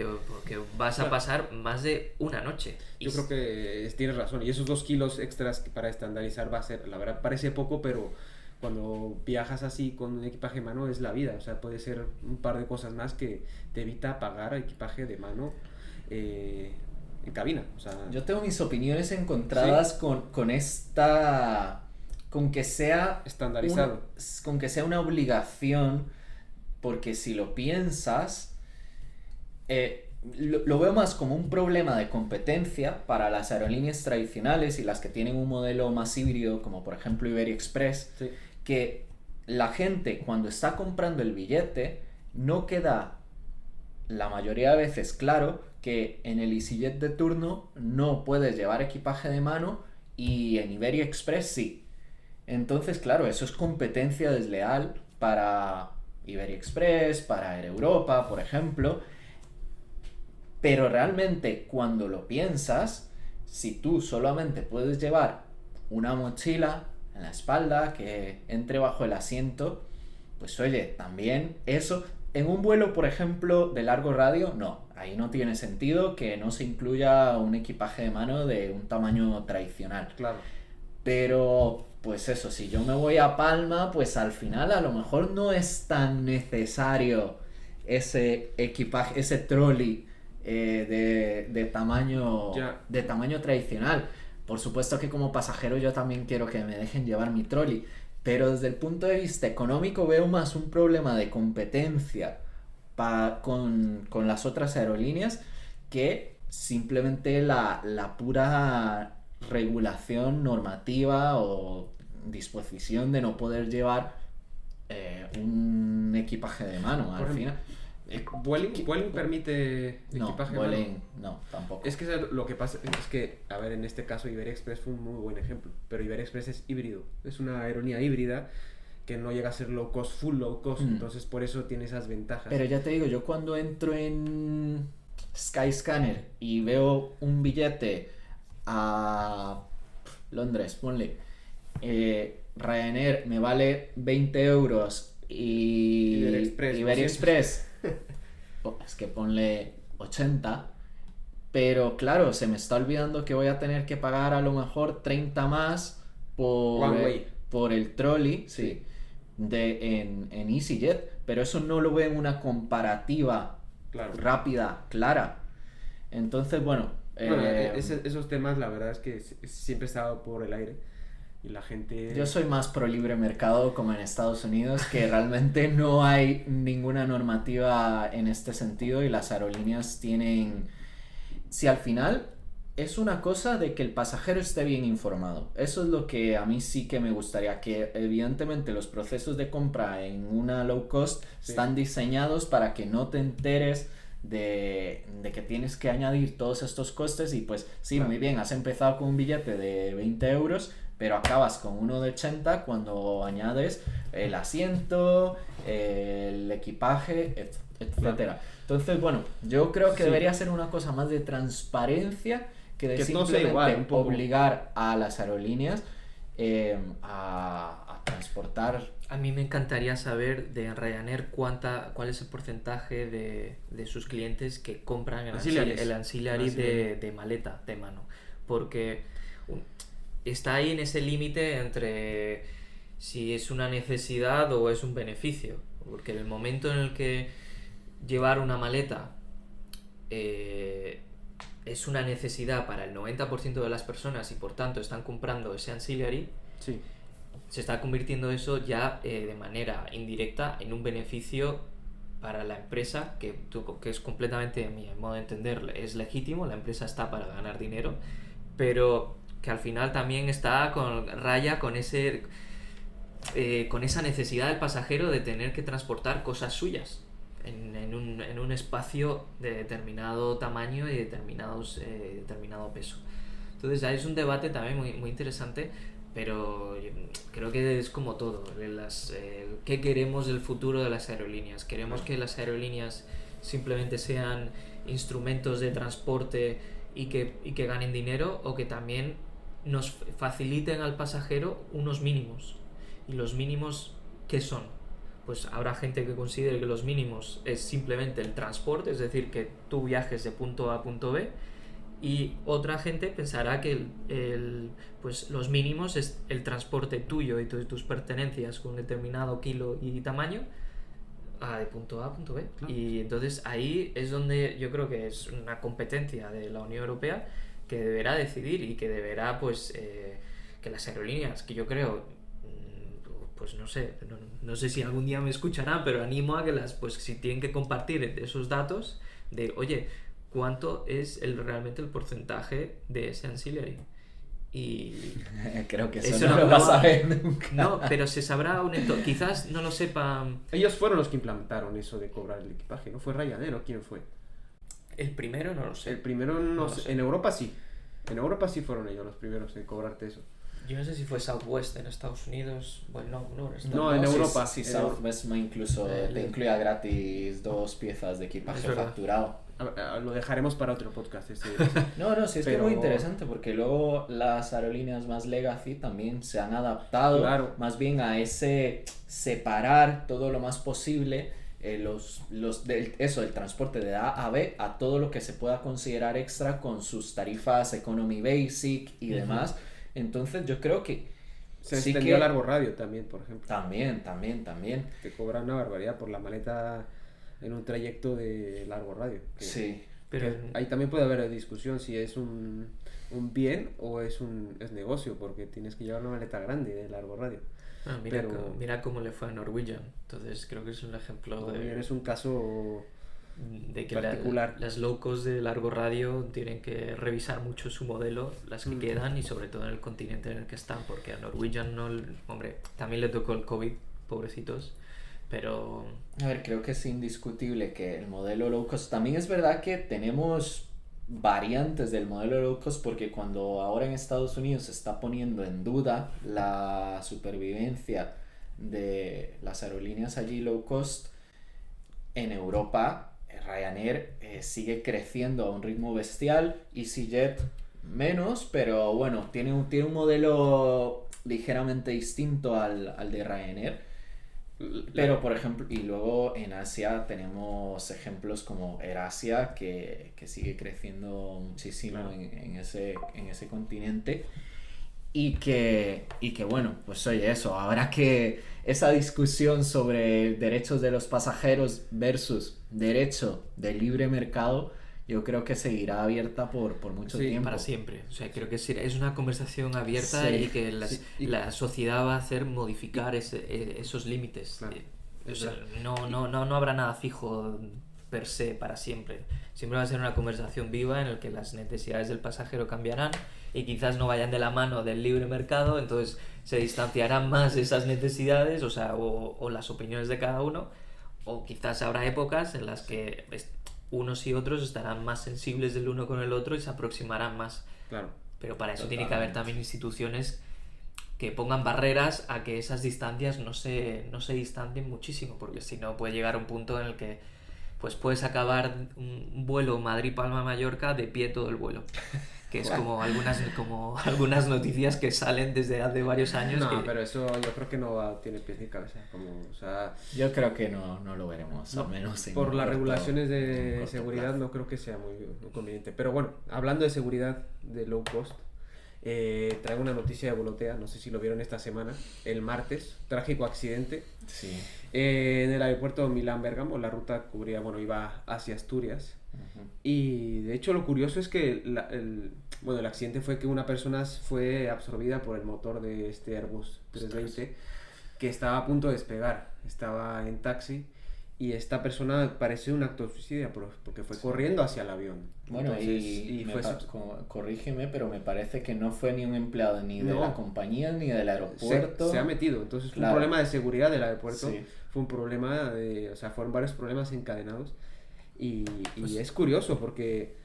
vas a pasar más de una noche. Yo creo que tienes razón. Y esos 2 kilos extras para estandarizar va a ser, la verdad, parece poco, pero cuando viajas así con un equipaje de mano es la vida. O sea, puede ser un par de cosas más que te evita pagar equipaje de mano en cabina. O sea, yo tengo mis opiniones encontradas con esta... con que sea estandarizado. Con que sea una obligación, porque si lo piensas... lo veo más como un problema de competencia para las aerolíneas tradicionales y las que tienen un modelo más híbrido, como por ejemplo Iberia Express, que la gente cuando está comprando el billete no queda la mayoría de veces claro que en el EasyJet de turno no puedes llevar equipaje de mano y en Iberia Express sí. Entonces, claro, eso es competencia desleal para Iberia Express, para Air Europa, por ejemplo. Pero realmente cuando lo piensas, si tú solamente puedes llevar una mochila en la espalda que entre bajo el asiento, pues oye, también eso, en un vuelo por ejemplo de largo radio, no, ahí no tiene sentido que no se incluya un equipaje de mano de un tamaño tradicional. Claro. Pero pues eso, si yo me voy a Palma, pues al final a lo mejor no es tan necesario ese equipaje, ese trolley de tamaño tradicional. Por supuesto que como pasajero yo también quiero que me dejen llevar mi trolley, pero desde el punto de vista económico veo más un problema de competencia con las otras aerolíneas que simplemente la pura regulación normativa o disposición de no poder llevar un equipaje de mano al final. ¿Vueling permite equipaje de mano? No, tampoco. Es que lo que pasa es que, a ver, en este caso Iberia Express fue un muy buen ejemplo, pero Iberia Express es híbrido, es una aerolínea híbrida que no llega a ser low cost, full low cost, entonces por eso tiene esas ventajas. Pero ya te digo, yo cuando entro en Skyscanner y veo un billete a Londres, ponle, Ryanair me vale 20 euros y Iberia Express es que ponle 80, pero claro, se me está olvidando que voy a tener que pagar a lo mejor 30 más por el trolley, sí, en EasyJet, pero eso no lo veo en una comparativa rápida, clara. Entonces, bueno, esos temas la verdad es que siempre he estado por el aire y la gente... Yo soy más pro libre mercado como en Estados Unidos, que realmente no hay ninguna normativa en este sentido y las aerolíneas tienen... Si al final es una cosa de que el pasajero esté bien informado, eso es lo que a mí sí que me gustaría, que evidentemente los procesos de compra en una low cost están diseñados para que no te enteres de que tienes que añadir todos estos costes y pues sí, muy bien, has empezado con un billete de 20 euros, pero acabas con uno de 80 cuando añades el asiento, el equipaje, etcétera. Entonces, bueno, yo creo que debería ser una cosa más de transparencia que de simplemente obligar a las aerolíneas a transportar. A mí me encantaría saber de Ryanair cuál es el porcentaje de sus clientes que compran el ancillary de maleta de mano, porque está ahí en ese límite entre si es una necesidad o es un beneficio, porque en el momento en el que llevar una maleta es una necesidad para el 90% de las personas y por tanto están comprando ese ancillary, Sí. se está convirtiendo eso ya de manera indirecta en un beneficio para la empresa, que es completamente, a mi modo de entender, es legítimo, la empresa está para ganar dinero, pero que al final también está raya con ese con esa necesidad del pasajero de tener que transportar cosas suyas en un espacio de determinado tamaño y determinado peso. Entonces es un debate también muy, muy interesante, pero creo que es como todo. ¿Qué queremos del futuro de las aerolíneas? ¿Queremos que las aerolíneas simplemente sean instrumentos de transporte y que ganen dinero, o que también nos faciliten al pasajero unos mínimos? ¿Y los mínimos qué son? Pues habrá gente que considere que los mínimos es simplemente el transporte, es decir, que tú viajes de punto A a punto B, y otra gente pensará que pues los mínimos es el transporte tuyo y tus pertenencias con un determinado kilo y tamaño de punto A a punto B. Claro. Y entonces ahí es donde yo creo que es una competencia de la Unión Europea que deberá decidir, y que deberá pues que las aerolíneas, que yo creo, pues no sé si algún día me escucharán, pero animo a que pues si tienen que compartir esos datos de, oye, ¿cuánto es realmente el porcentaje de ese ancillary? Y creo que eso no lo vas a ver nunca. No, pero se sabrá quizás no lo sepan. Ellos fueron los que implantaron eso de cobrar el equipaje, ¿no? ¿Fue Ryanair o quién fue? El primero no lo sé. El primero no sé. En Europa sí. En Europa sí fueron ellos los primeros en cobrarte eso. Yo no sé si fue Southwest en Estados Unidos. Bueno, no, en Europa. Sí, Southwest incluso te incluía gratis 2 piezas de equipaje facturado. Lo dejaremos para otro podcast. No, sí, es que es muy interesante, porque luego las aerolíneas más legacy también se han adaptado más bien a ese separar todo lo más posible el transporte de A a B a todo lo que se pueda considerar extra con sus tarifas Economy Basic y demás. Entonces yo creo que se extendió a largo radio también, por ejemplo. También. Te cobran una barbaridad por la maleta en un trayecto de largo radio. Sí. Pero ahí también puede haber discusión si es un bien o es negocio, porque tienes que llevar una maleta grande de largo radio. Mira cómo le fue a Norwegian. Entonces creo que es un ejemplo es un caso de que particular. Las low cost de largo radio tienen que revisar mucho su modelo, las que quedan, y sobre todo en el continente en el que están, porque a Norwegian también le tocó el COVID, pobrecitos, pero... A ver, creo que es indiscutible que el modelo low cost, también es verdad que tenemos variantes del modelo low cost, porque cuando ahora en Estados Unidos se está poniendo en duda la supervivencia de las aerolíneas allí low cost, en Europa Ryanair sigue creciendo a un ritmo bestial, EasyJet menos, pero bueno, tiene un modelo ligeramente distinto al de Ryanair. Pero por ejemplo, y luego en Asia tenemos ejemplos como AirAsia, que sigue creciendo muchísimo en ese continente, y que bueno, pues oye, eso, habrá que esa discusión sobre derechos de los pasajeros versus derecho del libre mercado, yo creo que seguirá abierta por mucho tiempo. Para siempre. O sea, creo que es una conversación abierta, y que la sociedad va a hacer modificar esos límites. Claro. O sea, no habrá nada fijo per se para siempre. Siempre va a ser una conversación viva en la que las necesidades del pasajero cambiarán y quizás no vayan de la mano del libre mercado, entonces se distanciarán más esas necesidades, o las opiniones de cada uno, o quizás habrá épocas en las que unos y otros estarán más sensibles del uno con el otro y se aproximarán más. Claro. Pero para eso tiene que haber también instituciones que pongan barreras a que esas distancias no se distancien muchísimo, porque si no puede llegar a un punto en el que pues puedes acabar un vuelo Madrid-Palma-Mallorca de pie todo el vuelo, que es como algunas noticias que salen desde hace varios años. Pero eso yo creo que no tiene pies ni cabeza. Yo creo que no lo veremos, al menos por las regulaciones de seguridad no creo que sea muy conveniente. Pero bueno, hablando de seguridad de low cost, traigo una noticia de Volotea, no sé si lo vieron esta semana, el martes, trágico accidente. Sí. En el aeropuerto Milán-Bérgamo, la ruta iba hacia Asturias, Y de hecho lo curioso es que el accidente fue que una persona fue absorbida por el motor de este Airbus 320 que estaba a punto de despegar, estaba en taxi y esta persona parece un acto de suicidio porque fue corriendo hacia el avión. Bueno, entonces, corrígeme, pero me parece que no fue ni un empleado ni de la compañía ni del aeropuerto. Se ha metido, entonces fue un problema de seguridad del aeropuerto, fue un problema fueron varios problemas encadenados y es curioso porque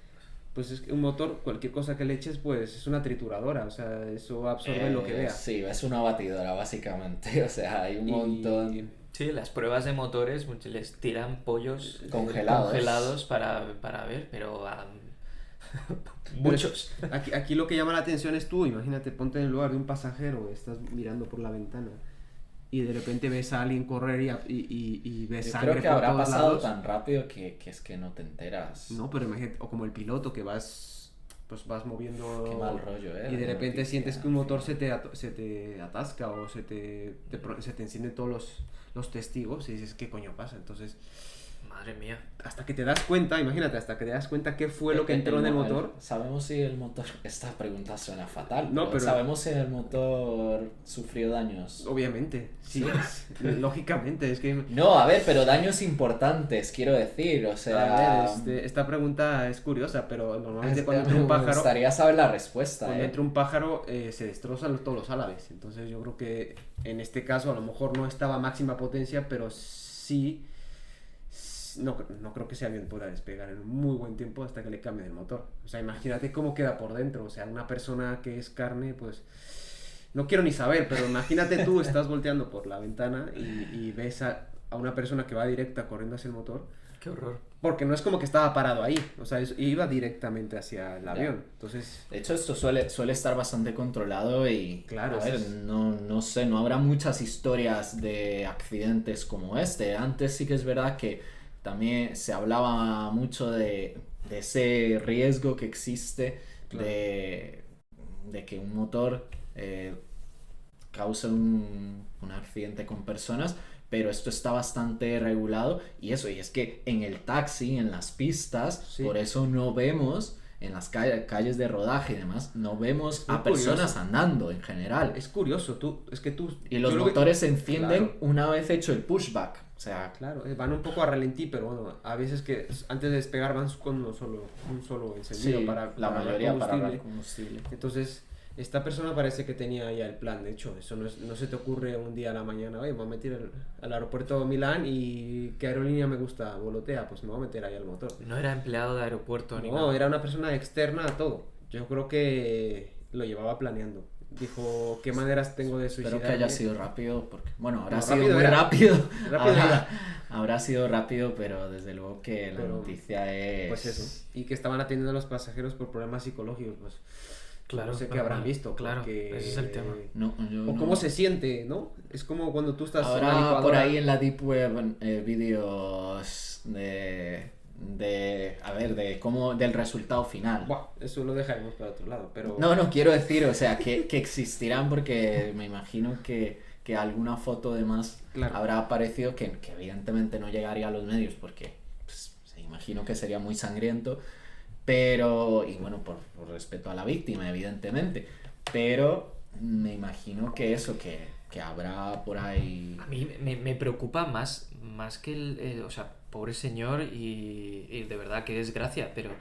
pues es que un motor, cualquier cosa que le eches, pues es una trituradora, o sea, eso absorbe lo que vea. Sí, es una batidora básicamente, o sea, hay un montón. Sí, las pruebas de motores les tiran pollos congelados para ver, pero muchos. Aquí lo que llama la atención es tú, imagínate, ponte en el lugar de un pasajero, estás mirando por la ventana y de repente ves a alguien correr y ves sangre por todos lados. Creo que habrá pasado tan rápido que es que no te enteras. No, pero imagínate, o como el piloto que vas moviendo. Qué mal rollo, y de repente sientes que un motor se te atasca o se te encienden todos los testigos y dices, ¿qué coño pasa? Entonces, madre mía. Hasta que te das cuenta, imagínate, qué fue lo que entró en el motor. ¿Sabemos si el motor... Esta pregunta suena fatal, no, pero ¿sabemos si el motor sufrió daños? Obviamente, sí. Lógicamente, es que... No, a ver, pero daños importantes, quiero decir, o sea... A ver, esta pregunta es curiosa, pero normalmente cuando entra un pájaro... Me gustaría saber la respuesta, Cuando entra un pájaro se destrozan todos los álabes, entonces yo creo que en este caso a lo mejor no estaba a máxima potencia, pero sí... No creo que ese avión pueda despegar en un muy buen tiempo hasta que le cambie el motor. O sea, imagínate cómo queda por dentro. O sea, una persona que es carne, pues... No quiero ni saber, pero imagínate tú, estás volteando por la ventana y ves a una persona que va directa corriendo hacia el motor. ¡Qué horror! Porque no es como que estaba parado ahí. O sea, iba directamente hacia el avión. Entonces... De hecho, esto suele estar bastante controlado y... Claro. A ver, no sé, no habrá muchas historias de accidentes como este. Antes sí que es verdad que también se hablaba mucho de ese riesgo que existe, claro, de que un motor cause un accidente con personas, pero esto está bastante regulado y es que en el taxi, en las pistas, sí, por eso no vemos... En las calles de rodaje y demás, no vemos a personas andando en general. Es curioso, y los motores se encienden, claro, una vez hecho el pushback. O sea, claro, van un poco a ralentí, pero bueno, a veces que antes de despegar van con un solo encendido, sí, para la mayoría para ahorrar combustible. Entonces, esta persona parece que tenía ya el plan, de hecho, eso no se te ocurre un día a la mañana, oye, me voy a meter al aeropuerto de Milán y ¿qué aerolínea me gusta? Volotea, pues me voy a meter ahí al motor. No era empleado de aeropuerto ni nada. No, era una persona externa a todo. Yo creo que lo llevaba planeando. Dijo, ¿qué maneras tengo de suicidarme? Espero que haya sido rápido, porque, bueno, habrá sido muy rápido. Habrá sido rápido, pero desde luego que la noticia es... Pues eso, y que estaban atendiendo a los pasajeros por problemas psicológicos, pues... Claro, no sé qué habrán visto. Claro, porque... ese es el tema. O cómo se siente, ¿no? Es como cuando tú estás... Ahora por ahí en la Deep Web vídeos de cómo, del resultado final. Buah, eso lo dejaremos para otro lado, pero... No quiero decir, o sea, que existirán porque me imagino que alguna foto de más, claro, habrá aparecido que evidentemente no llegaría a los medios porque pues, se imagino que sería muy sangriento. Pero, y bueno, por respeto a la víctima, evidentemente, pero me imagino que eso, que habrá por ahí... A mí me preocupa más que o sea, pobre señor y de verdad qué desgracia, pero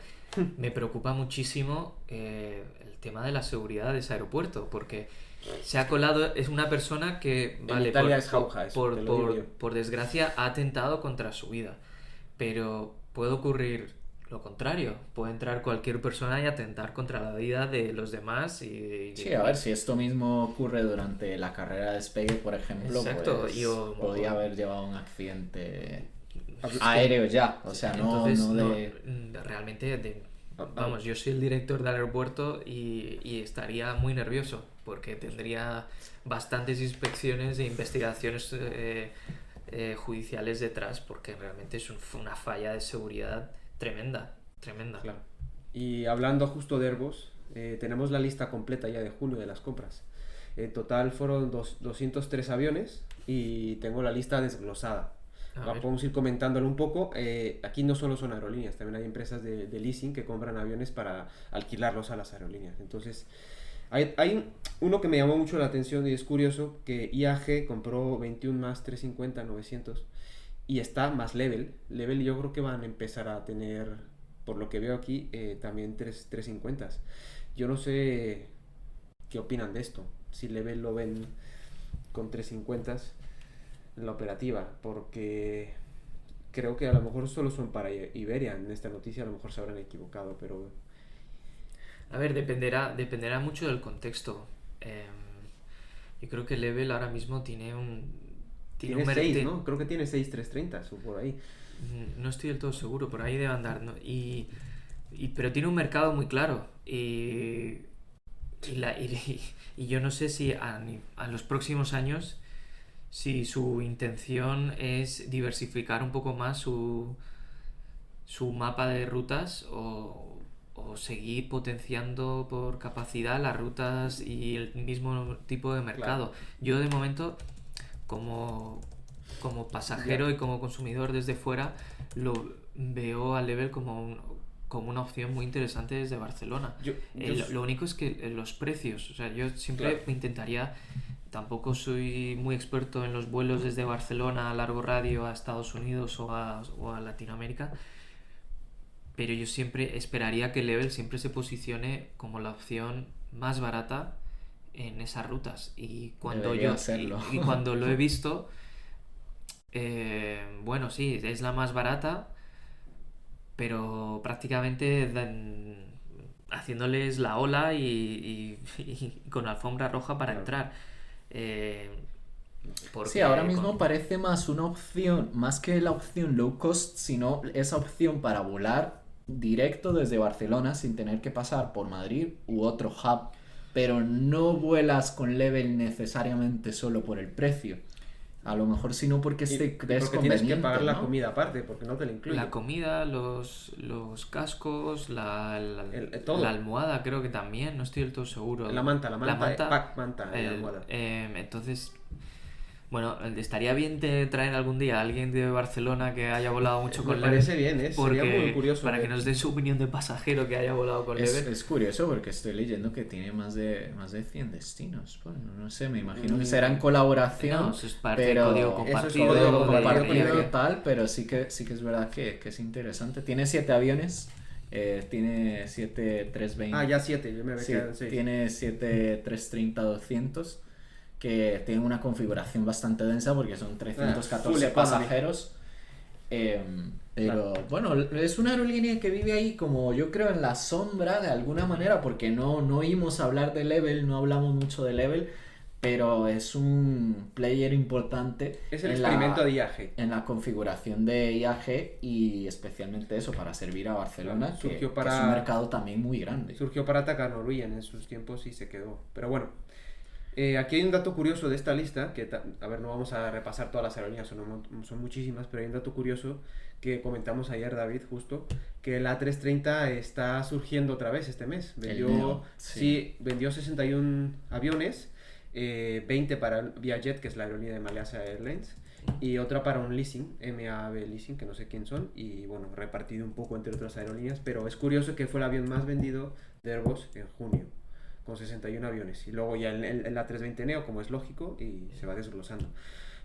me preocupa muchísimo el tema de la seguridad de ese aeropuerto, porque se ha colado, es una persona que, vale, Italia es jauja, por desgracia ha atentado contra su vida, pero puede ocurrir... Lo contrario, puede entrar cualquier persona y atentar contra la vida de los demás Sí, a ver, si esto mismo ocurre durante la carrera de despegue, por ejemplo, exacto, pues podía haber llevado un accidente aéreo ya, o sea, realmente, vamos, yo soy el director del aeropuerto y estaría muy nervioso porque tendría bastantes inspecciones e investigaciones judiciales detrás porque realmente es una falla de seguridad tremenda. Claro. Y hablando justo de Airbus, tenemos la lista completa ya de junio de las compras. En total fueron 203 aviones y tengo la lista desglosada. Podemos ir comentándolo un poco. Aquí no solo son aerolíneas, también hay empresas de leasing que compran aviones para alquilarlos a las aerolíneas. Entonces, hay uno que me llamó mucho la atención y es curioso, que IAG compró 21 más 350-900 y está más Level. Level yo creo que van a empezar a tener, por lo que veo aquí, también 350. Yo no sé qué opinan de esto, si Level lo ven con 350 en la operativa, porque creo que a lo mejor solo son para Iberia. En esta noticia a lo mejor se habrán equivocado, pero... A ver, dependerá mucho del contexto. Yo creo que Level ahora mismo tiene un... Tiene 6, ¿no? Creo que tiene 6 330 o por ahí. No estoy del todo seguro, por ahí debe andar, ¿no? Pero tiene un mercado muy claro. Y yo no sé si a los próximos años, si su intención es diversificar un poco más su mapa de rutas o seguir potenciando por capacidad las rutas y el mismo tipo de mercado. Claro. Yo de momento, como pasajero y como consumidor desde fuera, lo veo a Level como una opción muy interesante desde Barcelona. Lo único es que los precios, o sea, yo siempre intentaría, tampoco soy muy experto en los vuelos desde Barcelona a largo radio a Estados Unidos o a Latinoamérica, pero yo siempre esperaría que Level siempre se posicione como la opción más barata en esas rutas. Y cuando cuando lo he visto, bueno, sí, es la más barata, pero prácticamente haciéndoles la ola y con alfombra roja para entrar. Sí, ahora mismo parece más una opción, más que la opción low cost, sino esa opción para volar directo desde Barcelona sin tener que pasar por Madrid u otro hub, pero no vuelas con Level necesariamente solo por el precio. A lo mejor sino porque es conveniente, tienes que pagar, ¿no?, la comida aparte, porque no te la incluye. La comida, los cascos, la almohada creo que también, no estoy del todo seguro. La manta, pack manta y almohada. Entonces, bueno, estaría bien traer algún día a alguien de Barcelona que haya volado mucho con Level. Me parece bien, sería muy curioso. Para que nos dé su opinión de pasajero que haya volado con Level. Es curioso porque estoy leyendo que tiene más de 100 destinos. Bueno, no sé, me imagino que será en colaboración. No, eso es parte de código compartido. Eso es código compartido tal, pero sí que es verdad que es interesante. Tiene 7 aviones. Tiene 7 320. Ya 7, yo me había quedado en 6. Tiene 7 330-200. Que tienen una configuración bastante densa porque son 314 pasajeros. Pero bueno, es una aerolínea que vive ahí como yo creo en la sombra de alguna manera, porque no oímos hablar de Level, no hablamos mucho de Level, pero es un player importante. Es el experimento de IAG. En la configuración de IAG y especialmente eso, para servir a Barcelona, que es un mercado también muy grande. Surgió para atacar Norwegian en sus tiempos y se quedó. Pero bueno. Aquí hay un dato curioso de esta lista, que a ver, no vamos a repasar todas las aerolíneas, son muchísimas, pero hay un dato curioso que comentamos ayer, David, justo, que la A330 está surgiendo otra vez este mes. Vendió 61 aviones, 20 para Viajet, que es la aerolínea de Malaysia Airlines, y otra para un leasing, MAB Leasing, que no sé quién son, y bueno, repartido un poco entre otras aerolíneas, pero es curioso que fue el avión más vendido de Airbus en junio, con 61 aviones, y luego ya el A320neo, como es lógico, y se va desglosando.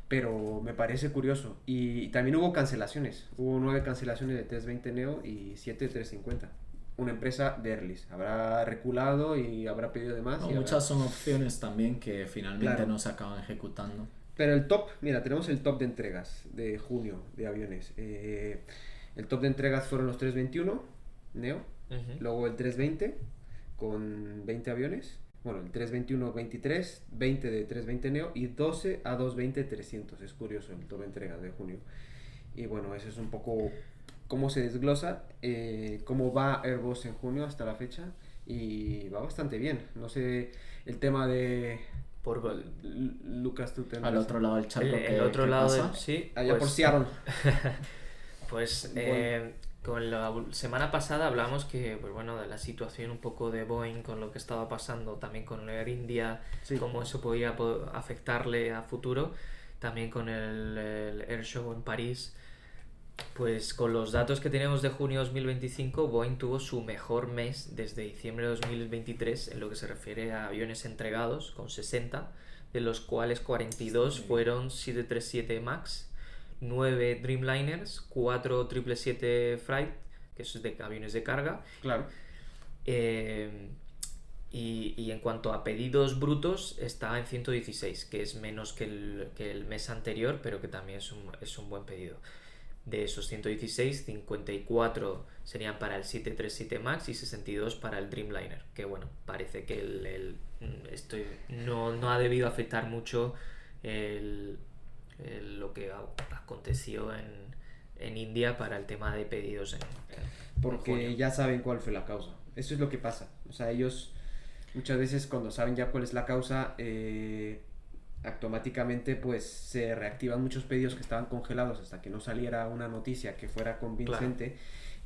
Pero me parece curioso. Y también hubo cancelaciones. Hubo 9 cancelaciones de 320neo y 7 350. Una empresa de Airlines. Habrá reculado y habrá pedido de más. Muchas son opciones también que finalmente no se acaban ejecutando. Pero el top, mira, tenemos el top de entregas de junio de aviones. El top de entregas fueron los 321 neo, luego el 320 con 20 aviones, bueno, el 321 23, 20 de 320 neo y 12 a 220 300. Es curioso el top de entregas de junio. Y bueno, eso es un poco cómo se desglosa, cómo va Airbus en junio hasta la fecha, y va bastante bien. No sé, el tema de... Lucas, tú al otro lado del charco, el otro lado sí, allá por Seattle. Pues con la semana pasada hablamos que, pues bueno, de la situación un poco de Boeing con lo que estaba pasando también con Air India, cómo eso podía afectarle a futuro. también con el Air Show en París. Pues con los datos que tenemos de junio 2025, Boeing tuvo su mejor mes desde diciembre de 2023 en lo que se refiere a aviones entregados, con 60, de los cuales 42 fueron 737 MAX, 9 Dreamliners, 4 777 Freight, que eso es de aviones de carga. Claro. Y en cuanto a pedidos brutos, está en 116, que es menos que el mes anterior, pero que también es un buen pedido. De esos 116, 54 serían para el 737 MAX y 62 para el Dreamliner, que bueno, parece que no ha debido afectar mucho lo que aconteció en India para el tema de pedidos porque ya saben cuál fue la causa. Eso es lo que pasa. O sea, ellos muchas veces cuando saben ya cuál es la causa, automáticamente pues se reactivan muchos pedidos que estaban congelados hasta que no saliera una noticia que fuera convincente. Claro.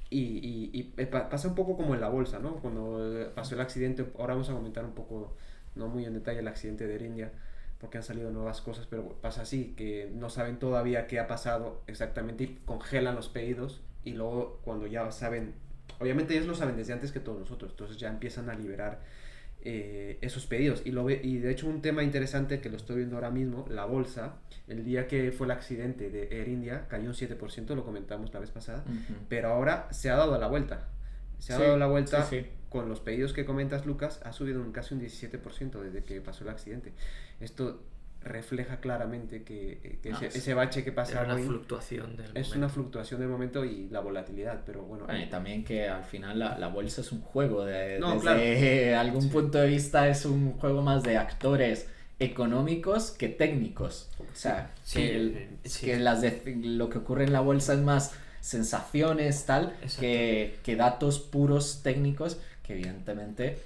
Y pasa un poco como en la bolsa, ¿no? Cuando pasó el accidente, ahora vamos a comentar un poco, no muy en detalle, el accidente de Air India, porque han salido nuevas cosas, pero pasa así, que no saben todavía qué ha pasado exactamente y congelan los pedidos, y luego cuando ya saben, obviamente ellos lo saben desde antes que todos nosotros, entonces ya empiezan a liberar esos pedidos. Y de hecho un tema interesante que lo estoy viendo ahora mismo, la bolsa, el día que fue el accidente de Air India cayó un 7%, lo comentamos la vez pasada, pero ahora se ha dado la vuelta. Dado la vuelta con los pedidos que comentas, Lucas, ha subido casi un 17% desde que pasó el accidente. Esto refleja claramente que ese bache que pasa es una fluctuación del momento y la volatilidad, pero bueno. Y también que al final la bolsa es un juego, desde claro. algún punto de vista es un juego más de actores económicos que técnicos. O sea, lo que ocurre en la bolsa es más sensaciones, tal, que datos puros técnicos, que evidentemente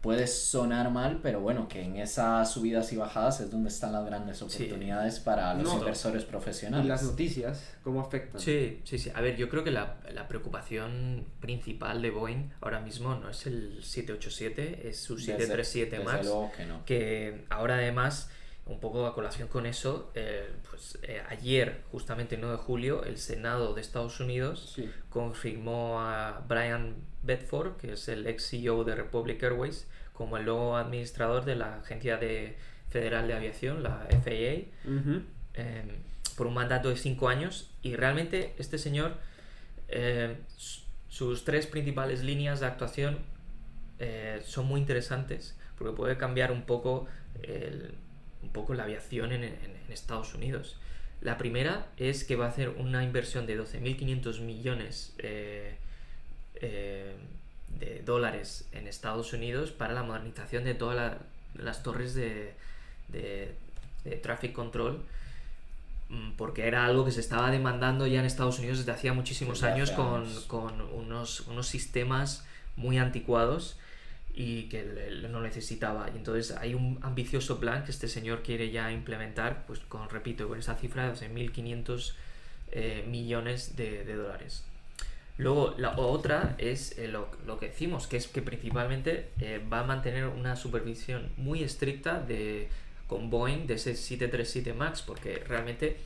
puede sonar mal, pero bueno, que en esas subidas y bajadas es donde están las grandes oportunidades para los inversores profesionales. ¿Y las noticias cómo afectan? Sí. A ver, yo creo que la preocupación principal de Boeing ahora mismo no es el 787, es su 737 MAX. Desde luego que no. Que ahora además, un poco a colación con eso, ayer, justamente el 9 de julio, el Senado de Estados Unidos confirmó a Brian Bedford, que es el ex CEO de Republic Airways, como el nuevo administrador de la Agencia Federal de Aviación, la FAA, por un mandato de 5 años. Y realmente este señor, sus 3 principales líneas de actuación son muy interesantes, porque puede cambiar un poco la aviación en Estados Unidos. La primera es que va a hacer una inversión de 12.500 millones de dólares en Estados Unidos para la modernización de todas las torres de traffic control, porque era algo que se estaba demandando ya en Estados Unidos desde hacía muchísimos años con unos sistemas muy anticuados y que no necesitaba. Y entonces hay un ambicioso plan que este señor quiere ya implementar, pues con esa cifra de 12.500 millones de dólares. Luego la otra es lo que decimos, que es que principalmente va a mantener una supervisión muy estricta con Boeing de ese 737 MAX, porque realmente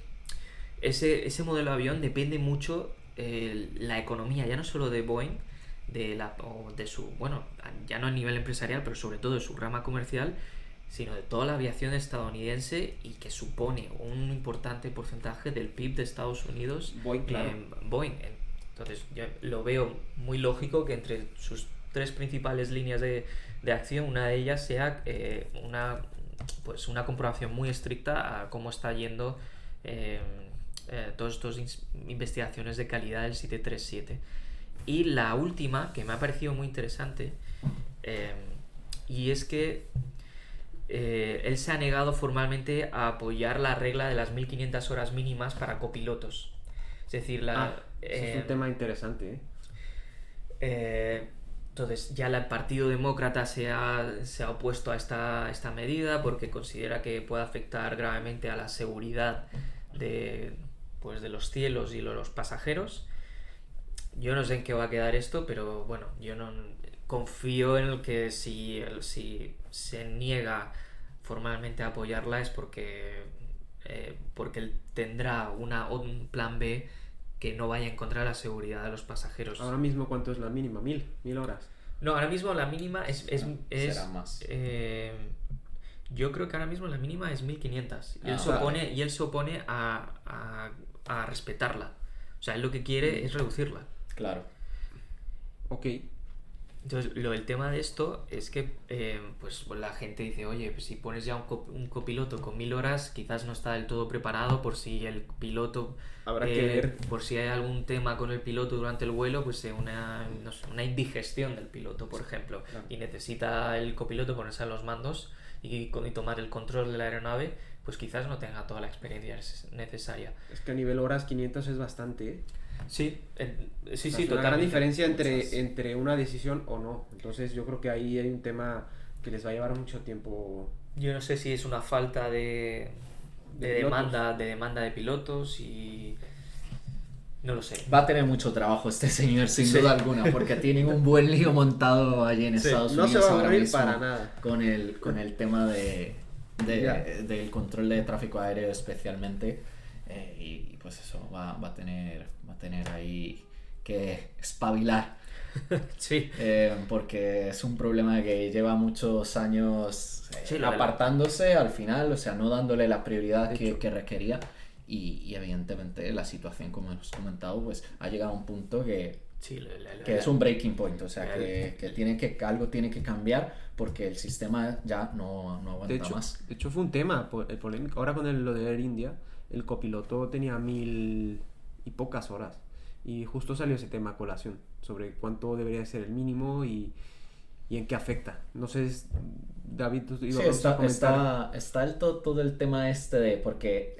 ese modelo de avión depende mucho la economía, ya no solo de Boeing, ya no a nivel empresarial, pero sobre todo de su rama comercial, sino de toda la aviación estadounidense, y que supone un importante porcentaje del PIB de Estados Unidos. Boeing, claro. Boeing. Entonces yo lo veo muy lógico que entre sus 3 principales líneas de acción, una de ellas sea una comprobación muy estricta a cómo está yendo todas estas investigaciones de calidad del 737. Y la última, que me ha parecido muy interesante, y es que él se ha negado formalmente a apoyar la regla de las 1.500 horas mínimas para copilotos. Es decir, es un tema interesante. Entonces ya el Partido Demócrata se ha opuesto a esta medida porque considera que puede afectar gravemente a la seguridad de los cielos y los pasajeros. Yo no sé en qué va a quedar esto, pero bueno, yo no confío en el que si se niega formalmente a apoyarla es porque porque él tendrá un plan B que no vaya en contra de la seguridad de los pasajeros. Ahora mismo, ¿cuánto es la mínima? ¿1000 horas? No, ahora mismo la mínima será más. Yo creo que ahora mismo la mínima es 1500. Y él se opone a respetarla. O sea, él lo que quiere es reducirla. Claro. Ok. Entonces, el tema de esto es que pues la gente dice, oye, pues si pones ya un copiloto con 1000 horas, quizás no está del todo preparado por si el piloto... Habrá que ver. Por si hay algún tema con el piloto durante el vuelo, pues una indigestión del piloto, por ejemplo. Claro. Y necesita el copiloto ponerse a los mandos y tomar el control de la aeronave, pues quizás no tenga toda la experiencia necesaria. Es que a nivel horas 500 es bastante, ¿eh? Sí, sí, Es totalmente. una gran diferencia entre una decisión o no. Entonces yo creo que ahí hay un tema que les va a llevar mucho tiempo. Yo no sé si es una falta de demanda de pilotos y no lo sé. Va a tener mucho trabajo este señor sin duda alguna, porque tienen un buen lío montado allí en Estados Unidos. No se va a ahora morir mismo para nada. Con el tema del control de tráfico aéreo especialmente. Y pues eso va a tener ahí que espabilar. Sí. Porque es un problema que lleva muchos años Sí, apartándose al final, o sea, no dándole la prioridad que requería. Y evidentemente la situación, como hemos comentado, pues ha llegado a un punto que es un breaking point, o sea, que algo tiene que cambiar porque el sistema ya no aguanta más. De hecho fue un tema polémico. Ahora con lo de Air India, el copiloto tenía 1000 y pocas horas. Y justo salió ese tema a colación, sobre cuánto debería ser el mínimo y en qué afecta. No sé, David, tú ibas a comentar. Está todo el tema porque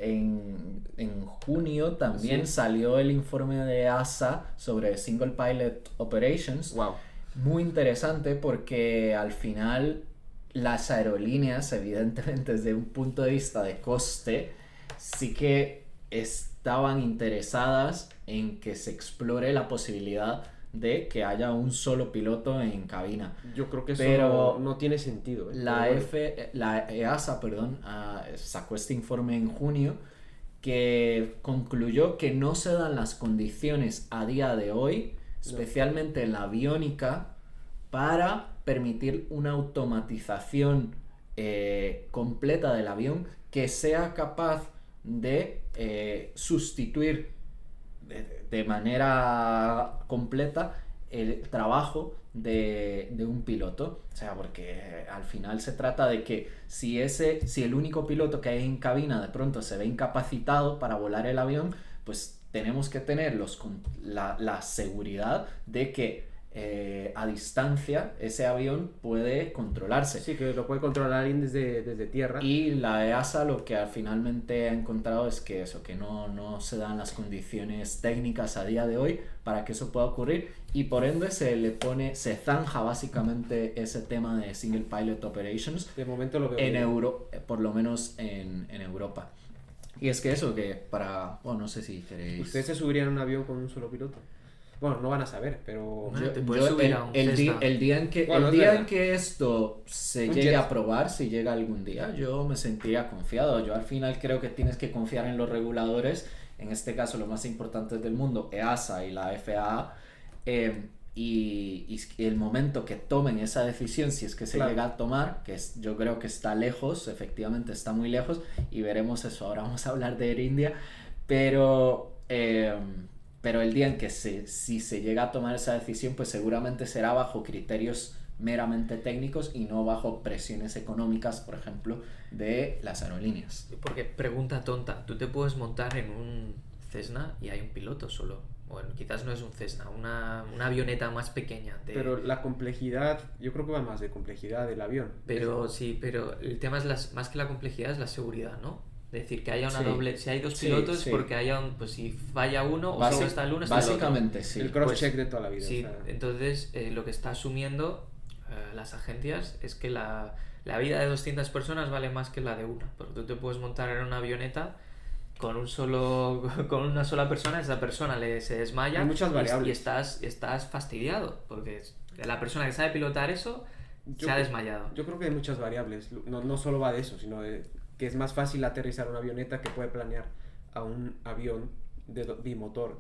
en junio también salió el informe de EASA sobre Single Pilot Operations. Wow. Muy interesante porque al final las aerolíneas, evidentemente desde un punto de vista de coste, sí que estaban interesadas en que se explore la posibilidad de que haya un solo piloto en cabina. Yo creo que eso no tiene sentido. La EASA, sacó este informe en junio que concluyó que no se dan las condiciones a día de hoy, especialmente en la aviónica, para permitir una automatización completa del avión que sea capaz de sustituir de manera completa el trabajo de un piloto. O sea, porque al final se trata de que si el único piloto que hay en cabina de pronto se ve incapacitado para volar el avión, pues tenemos que tener la seguridad de que a distancia ese avión puede controlarse. Sí, que lo puede controlar alguien desde tierra. Y la EASA lo que finalmente ha encontrado es que no se dan las condiciones técnicas a día de hoy para que eso pueda ocurrir, y por ende se zanja básicamente ese tema de Single Pilot Operations. De momento lo veo por lo menos en Europa. Y es que no sé si queréis... ¿Ustedes se subirían a un avión con un solo piloto? Bueno, no van a saber, pero... El día en que esto se llegue a probar, si llega algún día, yo me sentiría confiado. Yo al final creo que tienes que confiar en los reguladores, en este caso los más importantes del mundo, EASA y la FAA, y el momento que tomen esa decisión, si es que se llega a tomar, yo creo que está lejos, efectivamente está muy lejos, y veremos eso. Ahora vamos a hablar de Air India, pero el día en que si se llega a tomar esa decisión, pues seguramente será bajo criterios meramente técnicos y no bajo presiones económicas, por ejemplo, de las aerolíneas. Porque, pregunta tonta, tú te puedes montar en un Cessna y hay un piloto solo. Bueno, quizás no es un Cessna, una avioneta más pequeña. Pero la complejidad, yo creo que va más de complejidad del avión. Pero el tema es más que la complejidad es la seguridad, ¿no? Es decir, que haya una doble... Si hay dos pilotos, porque haya pues si falla uno o solo está el uno, está el otro. Básicamente, sí. El cross-check de toda la vida. Sí, entonces lo que está asumiendo las agencias es que la vida de 200 personas vale más que la de una. Porque tú te puedes montar en una avioneta con una sola persona, esa persona se desmaya. Hay muchas variables. Y estás fastidiado, porque la persona que sabe pilotar eso se ha desmayado. Yo creo que hay muchas variables. No solo va de eso, sino de que es más fácil aterrizar una avioneta que puede planear a un avión bimotor,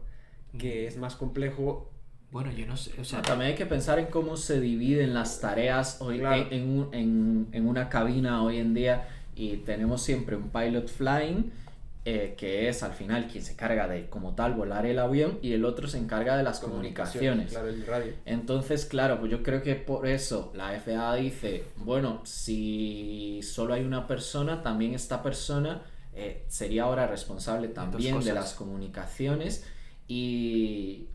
que es más complejo. Bueno, yo no sé, o sea... También hay que pensar en cómo se dividen las tareas hoy, claro, en una cabina hoy en día, y tenemos siempre un pilot flying, que es al final quien se encarga de, como tal, volar el avión, y el otro se encarga de las comunicaciones. Claro, el radio. Entonces, claro, pues yo creo que por eso la FAA dice, bueno, si solo hay una persona, también esta persona sería ahora responsable también de las comunicaciones, y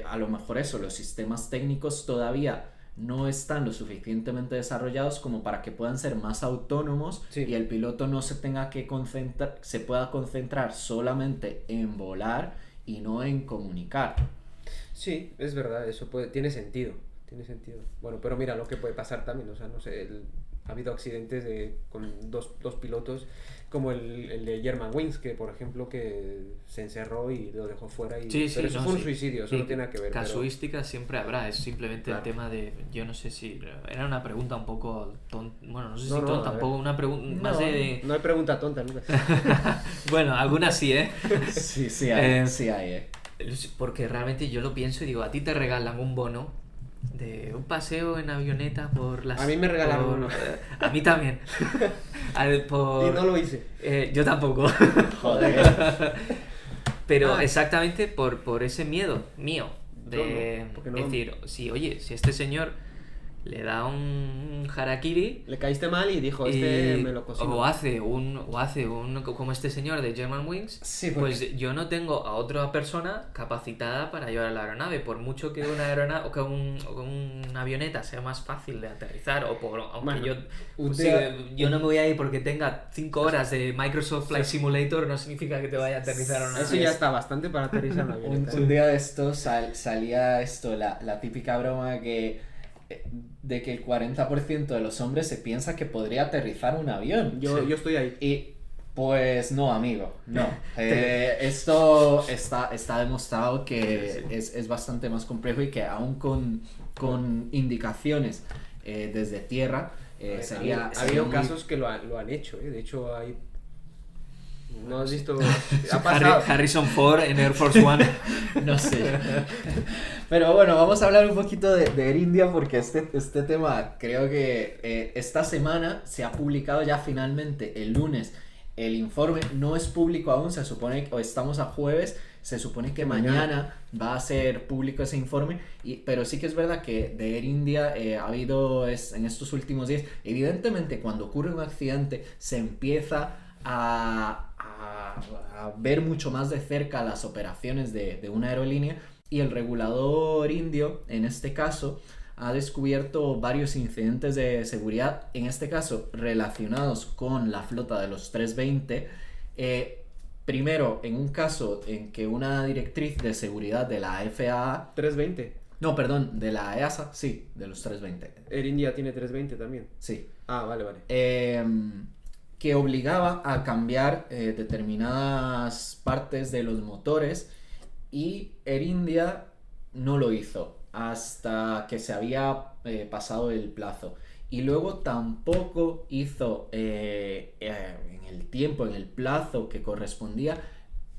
a lo mejor eso, los sistemas técnicos todavía no están lo suficientemente desarrollados como para que puedan ser más autónomos, sí, y el piloto no se tenga que concentrar, se pueda concentrar solamente en volar y no en comunicar. Sí, es verdad, eso tiene sentido. Bueno, pero mira lo que puede pasar también, o sea, no sé, ha habido accidentes con dos pilotos, como el de Germanwings, que por ejemplo que se encerró y lo dejó fuera, y sí, pero eso fue un suicidio, eso no tiene nada que ver. Casuísticas siempre habrá, es simplemente el tema de, yo no sé si, era una pregunta un poco bueno, no sé si tonta, un poco una pregunta más de... No hay pregunta tonta, Lucas. Bueno, algunas sí, Sí hay. Porque realmente yo lo pienso y digo, a ti te regalan un bono de un paseo en avioneta por las... A mí me regalaron uno. A mí también. Y no lo hice. Yo tampoco. Joder. Pero exactamente por ese miedo mío de no, decir, si este señor le da un harakiri, le caíste mal y dijo, me lo cocino. O hace un como este señor de Germanwings, sí, porque... pues yo no tengo a otra persona capacitada para llevar la aeronave, por mucho que una aeronave o que una avioneta sea más fácil de aterrizar, aunque yo no me voy a ir porque tenga 5 horas de Microsoft Flight Simulator, no significa que te vaya a aterrizar una Eso ya está bastante para aterrizar una avioneta. Un día de estos salía la típica broma de que el 40% de los hombres se piensa que podría aterrizar un avión. Yo estoy ahí. Y pues no, amigo, no. Esto está demostrado que es bastante más complejo, y que aún con indicaciones desde tierra sería... Ha habido casos que lo han hecho, de hecho hay... ¿No has visto? Ha pasado. Harrison Ford en Air Force One. No sé. Pero bueno, vamos a hablar un poquito de Air India, porque este tema creo que esta semana se ha publicado ya finalmente el lunes. El informe no es público aún, se supone, o estamos a jueves, se supone que mañana va a ser público ese informe, pero sí que es verdad que de Air India ha habido en estos últimos días, evidentemente cuando ocurre un accidente se empieza a ver mucho más de cerca las operaciones de una aerolínea, y el regulador indio en este caso ha descubierto varios incidentes de seguridad, en este caso relacionados con la flota de los 320. Primero, en un caso en que una directriz de seguridad de la FAA... ¿320? No, perdón, de la EASA, sí, de los 320. ¿Air India tiene 320 también? Sí. Ah, vale. Que obligaba a cambiar determinadas partes de los motores, y Air India no lo hizo hasta que se había pasado el plazo, y luego tampoco hizo en el plazo que correspondía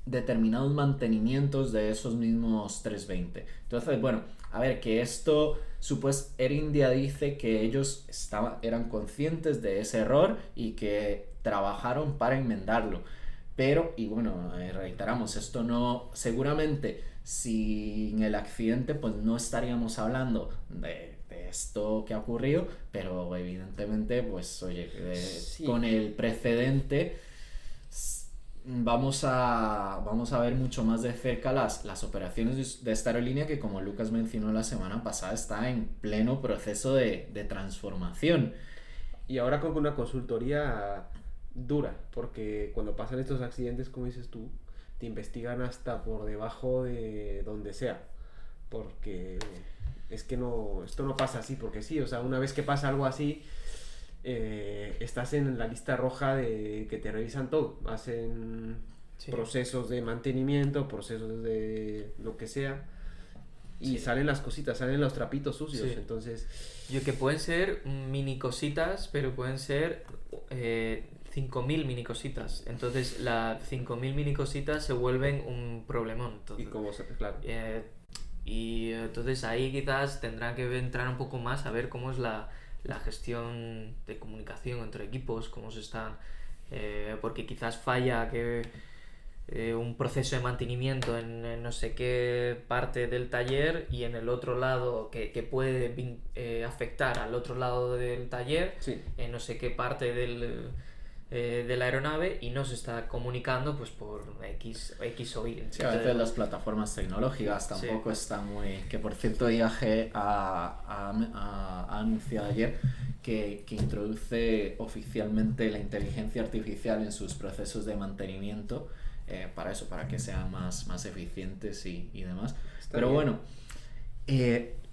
determinados mantenimientos de esos mismos 320. Entonces, bueno, a ver, que esto, Air India dice que ellos eran conscientes de ese error y que trabajaron para enmendarlo. Pero, y bueno, reiteramos, esto no, seguramente sin el accidente pues no estaríamos hablando de esto que ha ocurrido, pero evidentemente pues oye, sí, con el precedente vamos a ver mucho más de cerca las operaciones de esta aerolínea, que como Lucas mencionó la semana pasada está en pleno proceso de transformación. Y ahora con una consultoría dura, porque cuando pasan estos accidentes, como dices tú, te investigan hasta por debajo de donde sea, porque es que esto no pasa así porque sí, o sea, una vez que pasa algo así, estás en la lista roja de que te revisan todo, hacen procesos de mantenimiento, procesos de lo que sea, y salen las cositas, salen los trapitos sucios, entonces... Que pueden ser mini cositas, pero pueden ser 5.000 mini cositas. Entonces las 5.000 mini cositas se vuelven un problemón. Entonces, y como claro. Y entonces ahí quizás tendrán que entrar un poco más a ver cómo es la gestión de comunicación entre equipos, cómo se están... porque quizás falla que un proceso de mantenimiento en no sé qué parte del taller y en el otro lado que puede afectar al otro lado del taller, sí, en no sé qué parte de la aeronave, y no se está comunicando pues por X o Y. Sí, a veces las plataformas tecnológicas tampoco están muy... Que por cierto IAG ha anunciado ayer que introduce oficialmente la inteligencia artificial en sus procesos de mantenimiento, para eso, para que sean más eficientes y demás. Pero bueno,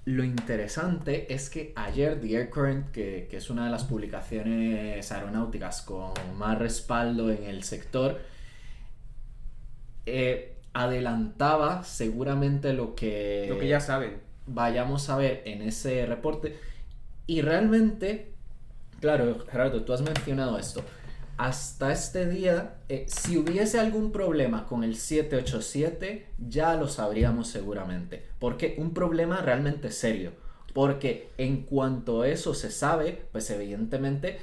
lo interesante es que ayer The Air Current, que es una de las publicaciones aeronáuticas con más respaldo en el sector, adelantaba seguramente lo que ya saben, vayamos a ver en ese reporte. Y realmente, claro, Gerardo, tú has mencionado esto. Hasta este día, si hubiese algún problema con el 787, ya lo sabríamos seguramente. Porque un problema realmente serio. Porque en cuanto a eso se sabe, pues evidentemente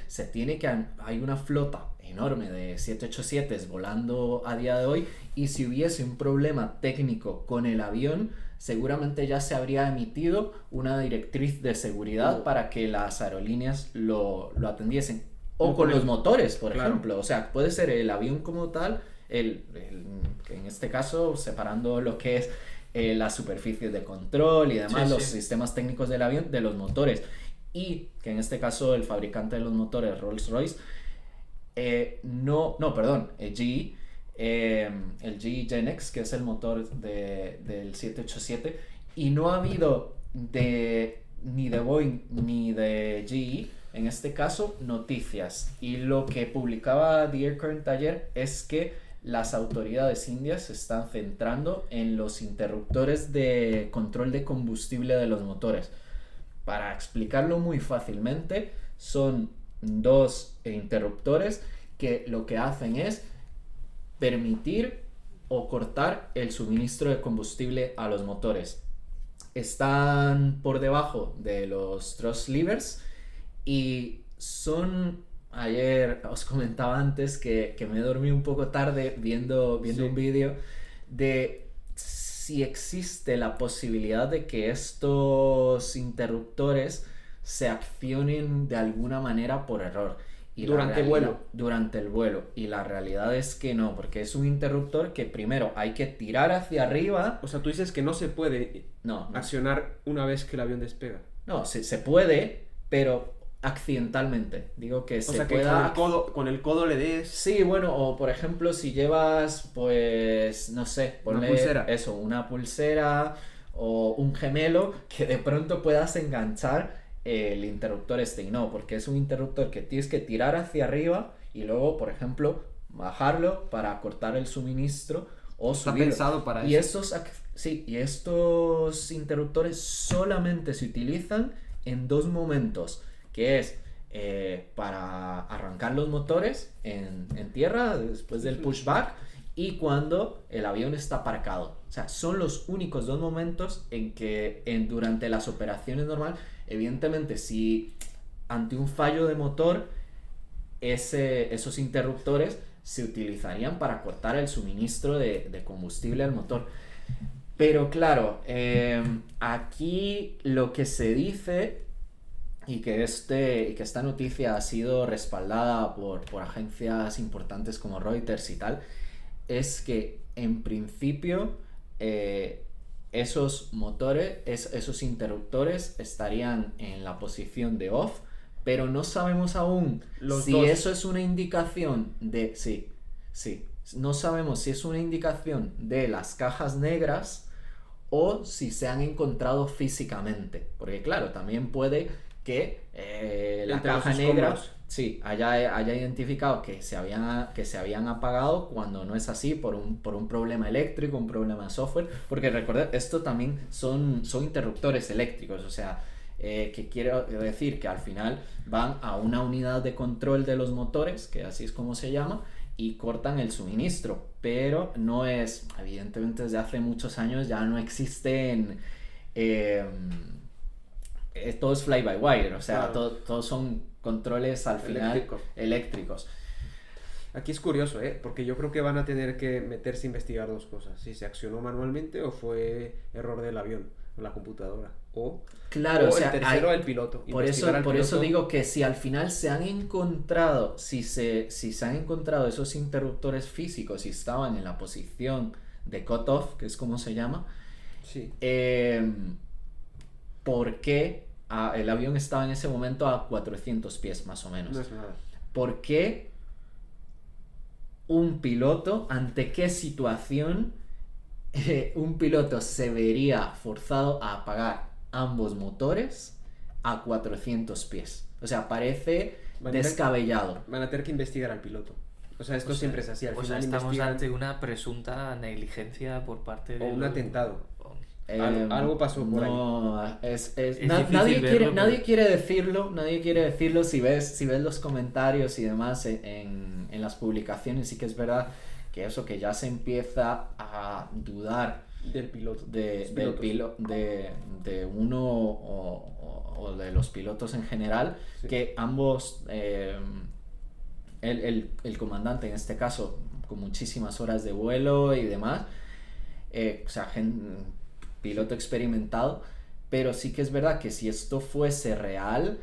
hay una flota enorme de 787s volando a día de hoy, y si hubiese un problema técnico con el avión, seguramente ya se habría emitido una directriz de seguridad para que las aerolíneas lo atendiesen. O con los motores, por ejemplo. O sea, puede ser el avión como tal, en este caso, separando lo que es las superficies de control y demás, los sistemas técnicos del avión, de los motores. Y que en este caso el fabricante de los motores, Rolls-Royce, GE, el GE GEnx, que es el motor del 787, y no ha habido ni de Boeing ni de GE, en este caso, noticias. Y lo que publicaba The Air Current ayer es que las autoridades indias se están centrando en los interruptores de control de combustible de los motores. Para explicarlo muy fácilmente, son dos interruptores que lo que hacen es permitir o cortar el suministro de combustible a los motores. Están por debajo de los thrust levers y son... Ayer os comentaba antes que me dormí un poco tarde viendo un vídeo de si existe la posibilidad de que estos interruptores se accionen de alguna manera por error. Y durante el vuelo. Y la realidad es que no, porque es un interruptor que primero hay que tirar hacia arriba. O sea, tú dices que no se puede accionar una vez que el avión despega. No, se puede, pero accidentalmente. Digo que se pueda... que con el codo le des... Sí, bueno, o por ejemplo si llevas, pues, no sé, ponle una pulsera. Eso, una pulsera o un gemelo, que de pronto puedas enganchar el interruptor y no, porque es un interruptor que tienes que tirar hacia arriba y luego, por ejemplo, bajarlo para cortar el suministro o subirlo. Está pensado para eso. Y estos interruptores solamente se utilizan en dos momentos, que es para arrancar los motores en tierra después del pushback y cuando el avión está aparcado. O sea, son los únicos dos momentos en que durante las operaciones normales, evidentemente, si ante un fallo de motor, esos interruptores se utilizarían para cortar el suministro de combustible al motor. Pero claro, aquí lo que se dice... Y que esta noticia ha sido respaldada por agencias importantes como Reuters y tal, es que en principio esos motores, esos interruptores estarían en la posición de off, pero no sabemos aún eso es una indicación de... Sí, no sabemos si es una indicación de las cajas negras o si se han encontrado físicamente, porque claro, también puede que la caja negra haya identificado que se habían apagado cuando no es así, por un problema eléctrico, un problema de software, porque recordad, esto también son interruptores eléctricos, o sea, que quiero decir que al final van a una unidad de control de los motores, que así es como se llama, y cortan el suministro, pero no es, evidentemente desde hace muchos años ya no existen, todo es fly by wire, o sea, claro. todos son controles al final eléctricos. Aquí es curioso, porque yo creo que van a tener que meterse a investigar dos cosas, si se accionó manualmente o fue error del avión o la computadora, claro, o el tercero, el piloto. Por eso digo que si al final se han encontrado, si se han encontrado esos interruptores físicos y estaban en la posición de cutoff, que es como se llama, sí. ¿Por qué el avión estaba en ese momento a 400 pies más o menos? No es nada. ¿Por qué un piloto, ante qué situación un piloto se vería forzado a apagar ambos motores a 400 pies? O sea, parece descabellado. Van a tener que investigar al piloto. O sea, esto siempre es así. Al final estamos ante una presunta negligencia por parte de... O un atentado. Algo pasó por ahí. Nadie quiere decirlo. Si ves los comentarios y demás en las publicaciones, sí que es verdad que eso, que ya se empieza a dudar del piloto, de uno o de los pilotos en general, sí. Que ambos, el comandante en este caso, con muchísimas horas de vuelo y demás, o sea, piloto experimentado, pero sí que es verdad que si esto fuese real,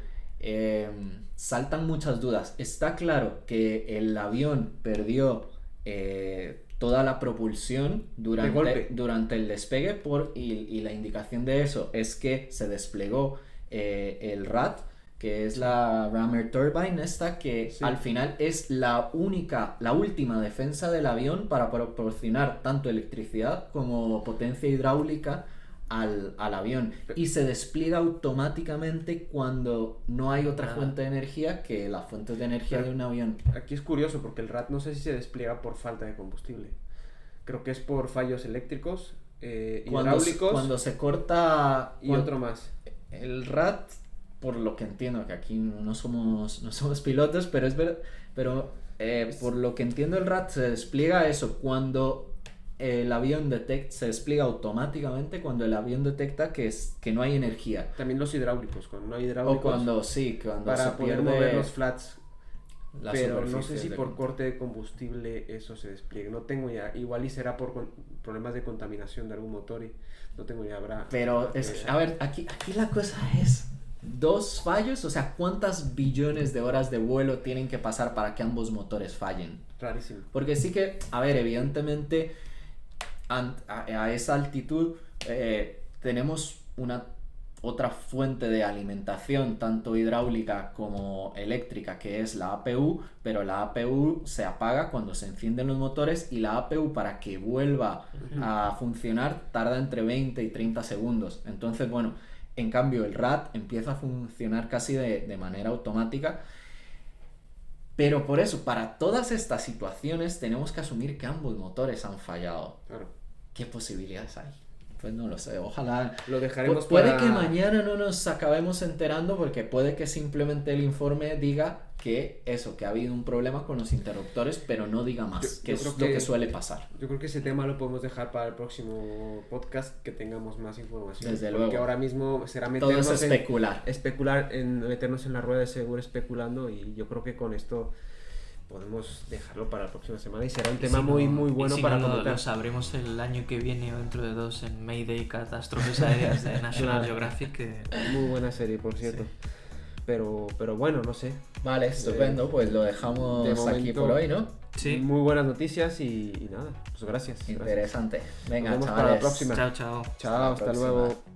saltan muchas dudas. Está claro que el avión perdió toda la propulsión durante el despegue y la indicación de eso es que se desplegó el RAT, que es la Rammer Turbine esta, que sí. Al final es la última defensa del avión para proporcionar tanto electricidad como potencia hidráulica al avión, y se despliega automáticamente cuando no hay otra fuente de energía que las fuentes de energía de un avión. Aquí es curioso porque el RAT no sé si se despliega por falta de combustible, creo que es por fallos eléctricos, hidráulicos, cuando se corta y otro más. El RAT, por lo que entiendo, que aquí no somos pilotos, pero es verdad, por lo que entiendo, el RAT se despliega eso cuando el avión se despliega automáticamente cuando el avión detecta que no hay energía. También los hidráulicos, cuando no hay hidráulicos, o cuando para se poder mover los flats, pero no sé si por corte de combustible eso se despliegue, no tengo idea, igual y será por problemas de contaminación de algún motor y no tengo idea, pero a ver, aquí la cosa es 2 fallos, o sea, ¿cuántas billones de horas de vuelo tienen que pasar para que ambos motores fallen? Rarísimo. Porque sí que, a ver, evidentemente a esa altitud tenemos otra fuente de alimentación, tanto hidráulica como eléctrica, que es la APU, pero la APU se apaga cuando se encienden los motores, y la APU, para que vuelva a funcionar, tarda entre 20 y 30 segundos. Entonces, bueno, en cambio el RAT empieza a funcionar casi de manera automática. Pero por eso, para todas estas situaciones tenemos que asumir que ambos motores han fallado. Claro. ¿Qué posibilidades hay? Pues no lo sé, ojalá. Lo dejaremos puede que mañana no nos acabemos enterando, porque puede que simplemente el informe diga que ha habido un problema con los interruptores, pero no diga más, que es lo que suele pasar. Yo creo que ese tema lo podemos dejar para el próximo podcast, que tengamos más información. Desde luego. Porque ahora mismo será meternos meternos en la rueda de seguro especulando, y yo creo que con esto podemos dejarlo para la próxima semana y será un tema muy bueno para comentar. Lo sabremos el año que viene o dentro de 2 en Mayday, Catástrofes Aéreas de National Geographic. Muy buena serie, por cierto. Sí. Pero bueno, no sé. Vale, estupendo, pues lo dejamos de momento, aquí por hoy, ¿no? Sí. Muy buenas noticias y nada, pues gracias. Interesante. Venga, nos vemos chavales. para la próxima. Chao. Hasta luego.